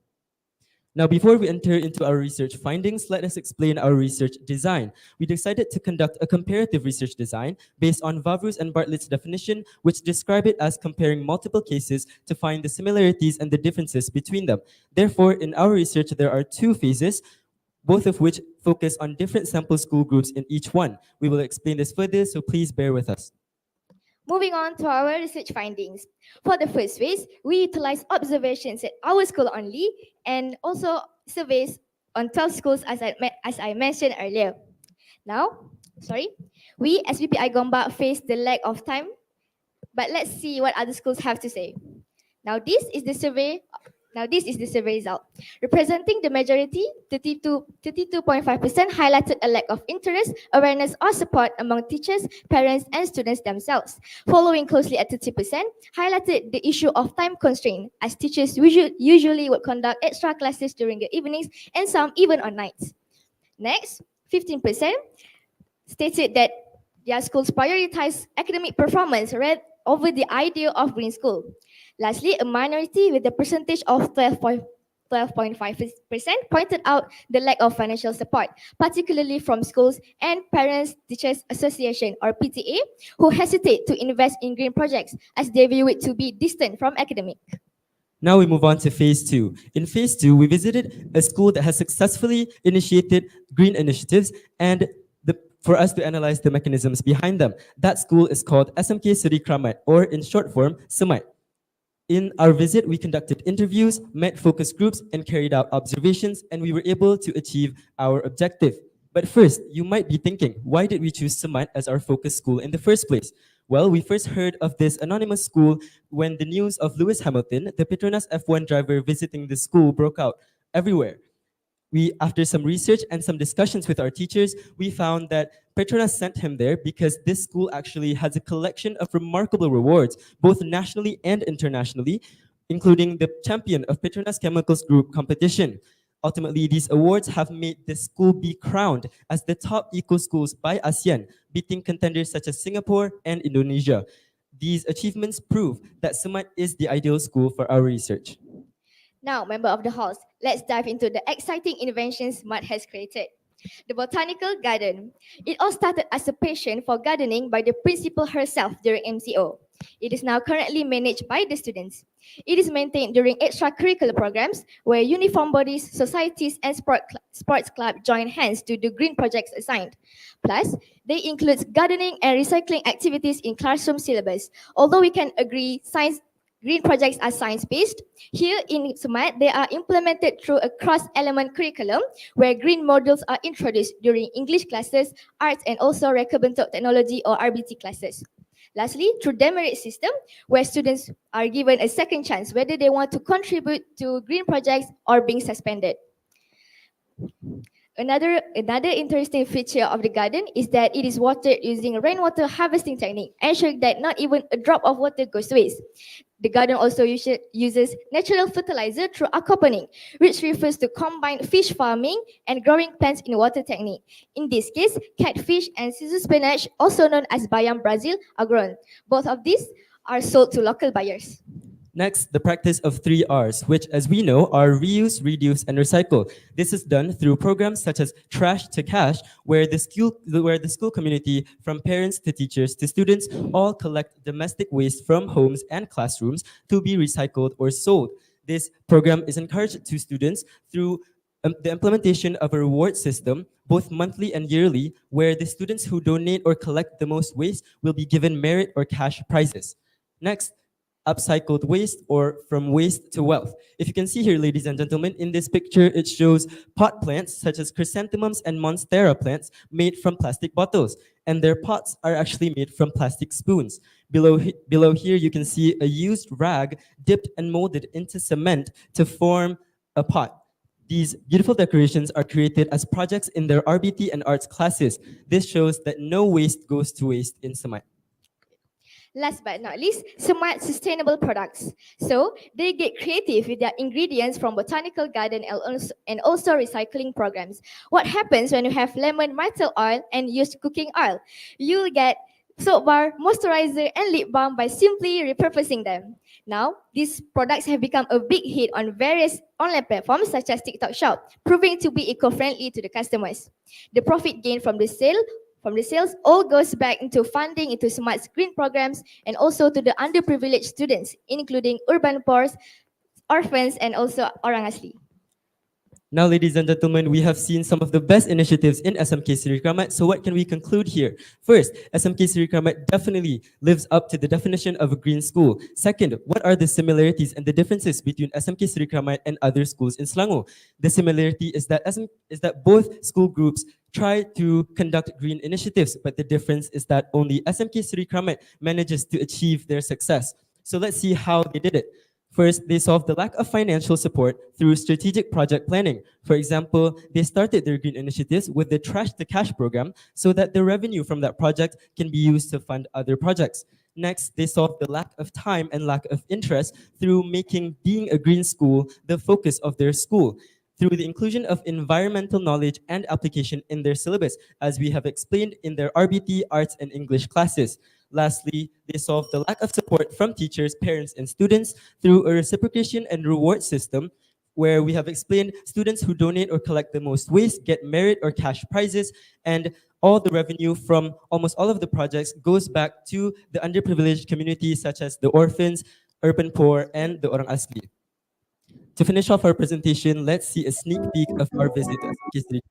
Now, before we enter into our research findings, let us explain our research design. We decided to conduct a comparative research design based on Vavrus and Bartlett's definition, which describe it as comparing multiple cases to find the similarities and the differences between them. Therefore, in our research, there are 2 phases, both of which focus on different sample school groups in each one. We will explain this further, so please bear with us. Moving on to our research findings. For the first phase, we utilized observations at our school only and also surveys on 12 schools as I mentioned earlier. Now, we as VPI Gombak face the lack of time, but let's see what other schools have to say. Now this is the survey result. Representing the majority, 32.5% highlighted a lack of interest, awareness, or support among teachers, parents, and students themselves. Following closely at 30%, highlighted the issue of time constraint, as teachers usually would conduct extra classes during the evenings and some even on nights. Next, 15% stated that their schools prioritize academic performance over the idea of green school. Lastly, a minority with a percentage of 12.5% pointed out the lack of financial support, particularly from schools and Parents Teachers Association or PTA, who hesitate to invest in green projects as they view it to be distant from academic. Now we move on to phase 2. In phase 2, we visited a school that has successfully initiated green initiatives and for us to analyze the mechanisms behind them. That school is called SMK Seri Kramat, or in short form, SEMAT. In our visit, we conducted interviews, met focus groups, and carried out observations, and we were able to achieve our objective. But first, you might be thinking, why did we choose SEMAT as our focus school in the first place? Well, we first heard of this anonymous school when the news of Lewis Hamilton, the Petronas F1 driver visiting the school, broke out everywhere. After some research and some discussions with our teachers, we found that Petronas sent him there because this school actually has a collection of remarkable rewards, both nationally and internationally, including the champion of Petronas Chemicals Group competition. Ultimately, these awards have made this school be crowned as the top eco schools by ASEAN, beating contenders such as Singapore and Indonesia. These achievements prove that SEMAT is the ideal school for our research. Now, member of the House, let's dive into the exciting inventions SEMAT has created. The Botanical Garden. It all started as a passion for gardening by the principal herself during MCO. It is now currently managed by the students. It is maintained during extracurricular programs where uniform bodies, societies, and sports clubs join hands to do green projects assigned. Plus, they include gardening and recycling activities in classroom syllabus. Although we can agree green projects are science-based, here in SEMAT, they are implemented through a cross-element curriculum where green modules are introduced during English classes, arts, and also Rekabentuk Technology or RBT classes. Lastly, through demerit system, where students are given a second chance whether they want to contribute to green projects or being suspended. Another interesting feature of the garden is that it is watered using a rainwater harvesting technique, ensuring that not even a drop of water goes to waste. The garden also uses natural fertilizer through aquaponic, which refers to combined fish farming and growing plants in water technique. In this case, catfish and scissor spinach, also known as bayam Brazil, are grown. Both of these are sold to local buyers. Next, the practice of 3 Rs, which as we know are reuse, reduce, and recycle. This is done through programs such as Trash to Cash, where the school community, from parents to teachers to students, all collect domestic waste from homes and classrooms to be recycled or sold. This program is encouraged to students through the implementation of a reward system, both monthly and yearly, where the students who donate or collect the most waste will be given merit or cash prizes. Next, upcycled waste, or from waste to wealth. If you can see here, ladies and gentlemen, in this picture, it shows pot plants such as chrysanthemums and monstera plants made from plastic bottles, and their pots are actually made from plastic spoons. Below here, you can see a used rag dipped and molded into cement to form a pot. These beautiful decorations are created as projects in their RBT and arts classes. This shows that no waste goes to waste in Semai. Last but not least, smart sustainable products. So they get creative with their ingredients from botanical garden and also recycling programs. What happens when you have lemon myrtle oil and used cooking oil? You'll get soap bar, moisturizer, and lip balm by simply repurposing them. Now, these products have become a big hit on various online platforms such as TikTok Shop, proving to be eco-friendly to the customers. The profit gained from the sales all goes back into funding into smart screen programs and also to the underprivileged students, including urban poor, orphans, and also orang asli. Now, ladies and gentlemen, we have seen some of the best initiatives in SMK Seri Kramat. So what can we conclude here? First, SMK Seri Kramat definitely lives up to the definition of a green school. Second, what are the similarities and the differences between SMK Seri Kramat and other schools in Selangor? The similarity is that both school groups try to conduct green initiatives, but the difference is that only SMK Seri Kramat manages to achieve their success. So let's see how they did it. First, they solved the lack of financial support through strategic project planning. For example, they started their green initiatives with the Trash to Cash program so that the revenue from that project can be used to fund other projects. Next, they solved the lack of time and lack of interest through making being a green school the focus of their school, through the inclusion of environmental knowledge and application in their syllabus, as we have explained in their RBT, Arts, and English classes. Lastly, they solved the lack of support from teachers, parents, and students through a reciprocation and reward system, where we have explained students who donate or collect the most waste get merit or cash prizes, and all the revenue from almost all of the projects goes back to the underprivileged communities such as the orphans, urban poor, and the orang asli. To finish off our presentation, let's see a sneak peek of our visit to SMK Seri.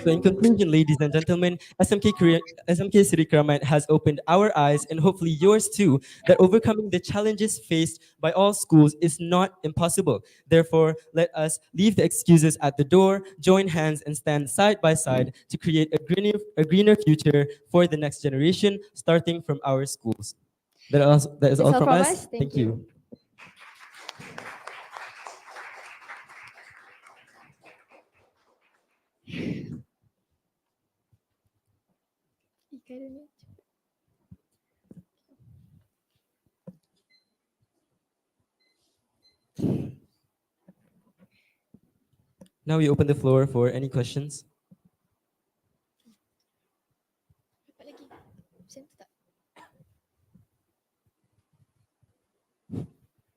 So in conclusion, ladies and gentlemen, SMK Seri Kramat has opened our eyes, and hopefully yours too, that overcoming the challenges faced by all schools is not impossible. Therefore, let us leave the excuses at the door, join hands, and stand side by side to create a greener future for the next generation, starting from our schools. That is all from us. Thank you. Now we open the floor for any questions.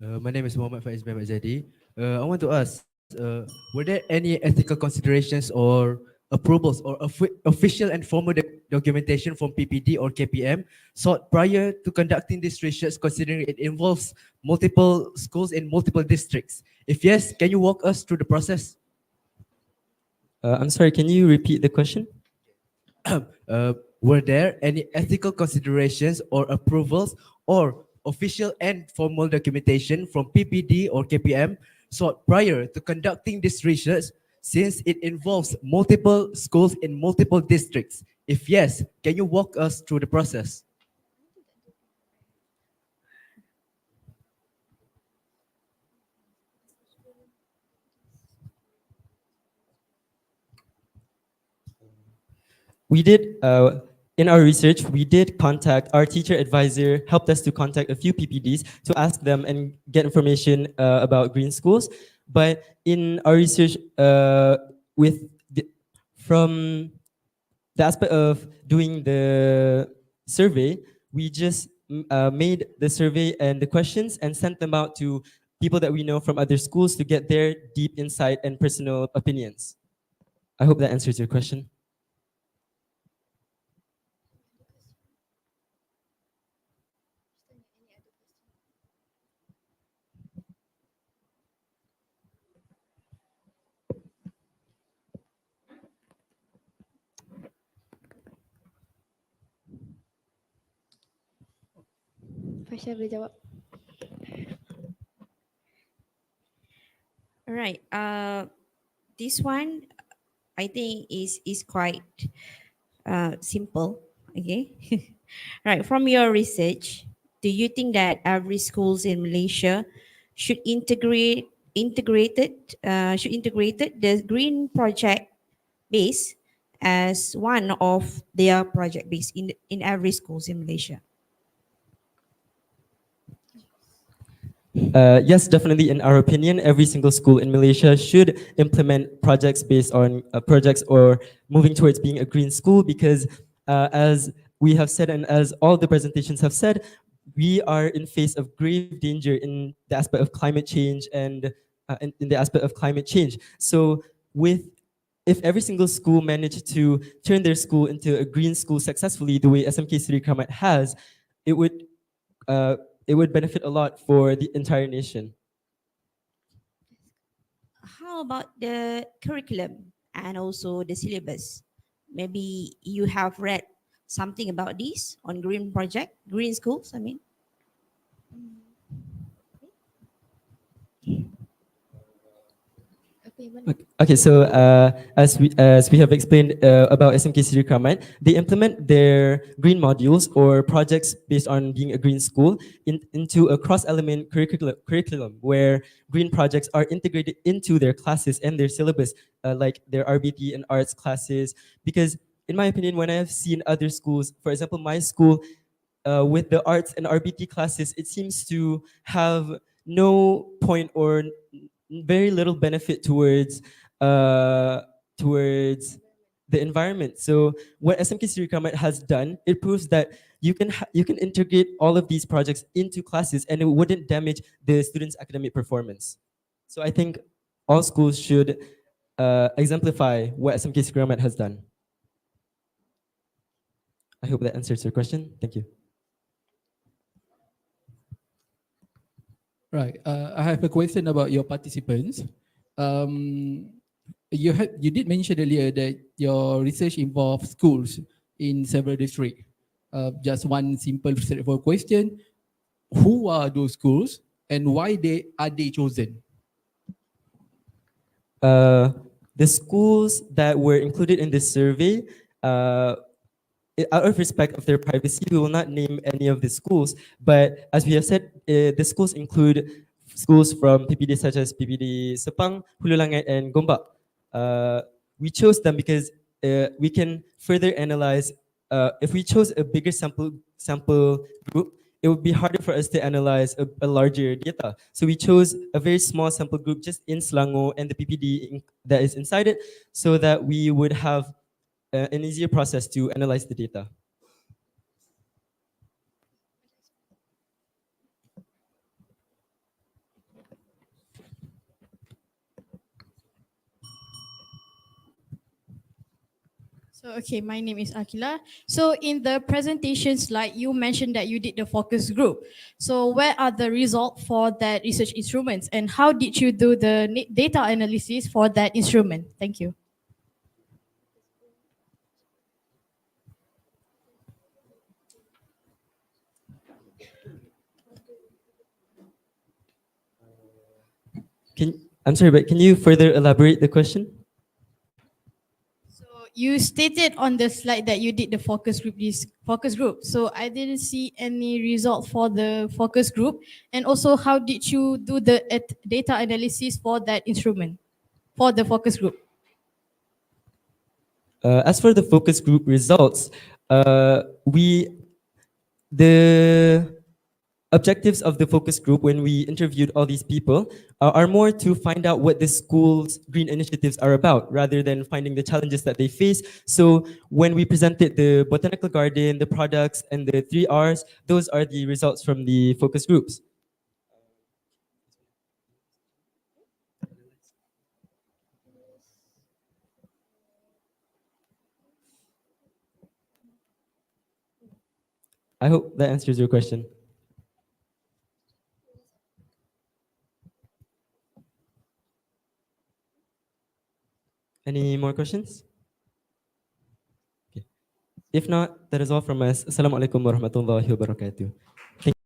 My name is Muhammad Faiz Mehmet Zadi. I want to ask, were there any ethical considerations or approvals or official and formal documentation from PPD or KPM sought prior to conducting this research, considering it involves multiple schools in multiple districts? If yes, can you walk us through the process? I'm sorry, can you repeat the question? Were there any ethical considerations or approvals or official and formal documentation from PPD or KPM sought prior to conducting this research, since it involves multiple schools in multiple districts? If yes, can you walk us through the process? We did, in our research, we did contact our teacher advisor, helped us to contact a few PPDs to ask them and get information about green schools. But in our research, from the aspect of doing the survey, we just made the survey and the questions and sent them out to people that we know from other schools to get their deep insight and personal opinions. I hope that answers your question. Fasha boleh jawab. Alright, this one I think is quite simple. Okay. Right. From your research, do you think that every schools in Malaysia should integrated the green project base as one of their project base in every schools in Malaysia? Yes, definitely. In our opinion, every single school in Malaysia should implement projects based on projects or moving towards being a green school because as we have said and as all the presentations have said, we are in face of grave danger in the aspect of climate change and in the aspect of climate change. So if every single school managed to turn their school into a green school successfully the way SMK Seri Kramat has, it would benefit a lot for the entire nation. How about the curriculum and also the syllabus? Maybe you have read something about this on green schools, I mean. Okay, so as we have explained about SMK Seri Kramat, they implement their green modules or projects based on being a green school into a cross-element curriculum where green projects are integrated into their classes and their syllabus, like their RBT and arts classes. Because in my opinion, when I have seen other schools, for example, my school, with the arts and RBT classes, it seems to have no point or very little benefit towards the environment. So what SMK Seri Kramat has done, it proves that you can integrate all of these projects into classes and it wouldn't damage the students' academic performance. So I think all schools should exemplify what SMK Seri Kramat has done. I hope that answers your question. Thank you. Right. I have a question about your participants. You did mention earlier that your research involves schools in several districts. Just one simple straightforward question: who are those schools and why are they chosen? The schools that were included in this survey, out of respect of their privacy, we will not name any of the schools. But as we have said, the schools include schools from PPD such as PPD Sepang, Hulu Langat, and Gombak. We chose them because we can further analyze. If we chose a bigger sample group, it would be harder for us to analyze a larger data. So we chose a very small sample group just in Selangor and the PPD that is inside it, so that we would have an easier process to analyze the data. So, okay, my name is Akila. So in the presentation slide, you mentioned that you did the focus group. So where are the results for that research instruments and how did you do the data analysis for that instrument? Thank you. I'm sorry, but can you further elaborate the question? You stated on the slide that you did the focus group. So I didn't see any result for the focus group. And also, how did you do the data analysis for that instrument, for the focus group? As for the focus group results, objectives of the focus group when we interviewed all these people are more to find out what the school's green initiatives are about rather than finding the challenges that they face. So when we presented the botanical garden, the products, and the 3 Rs, those are the results from the focus groups. I hope that answers your question. Any more questions? Okay. If not, that is all from us. Assalamualaikum warahmatullahi wabarakatuh. Thank you.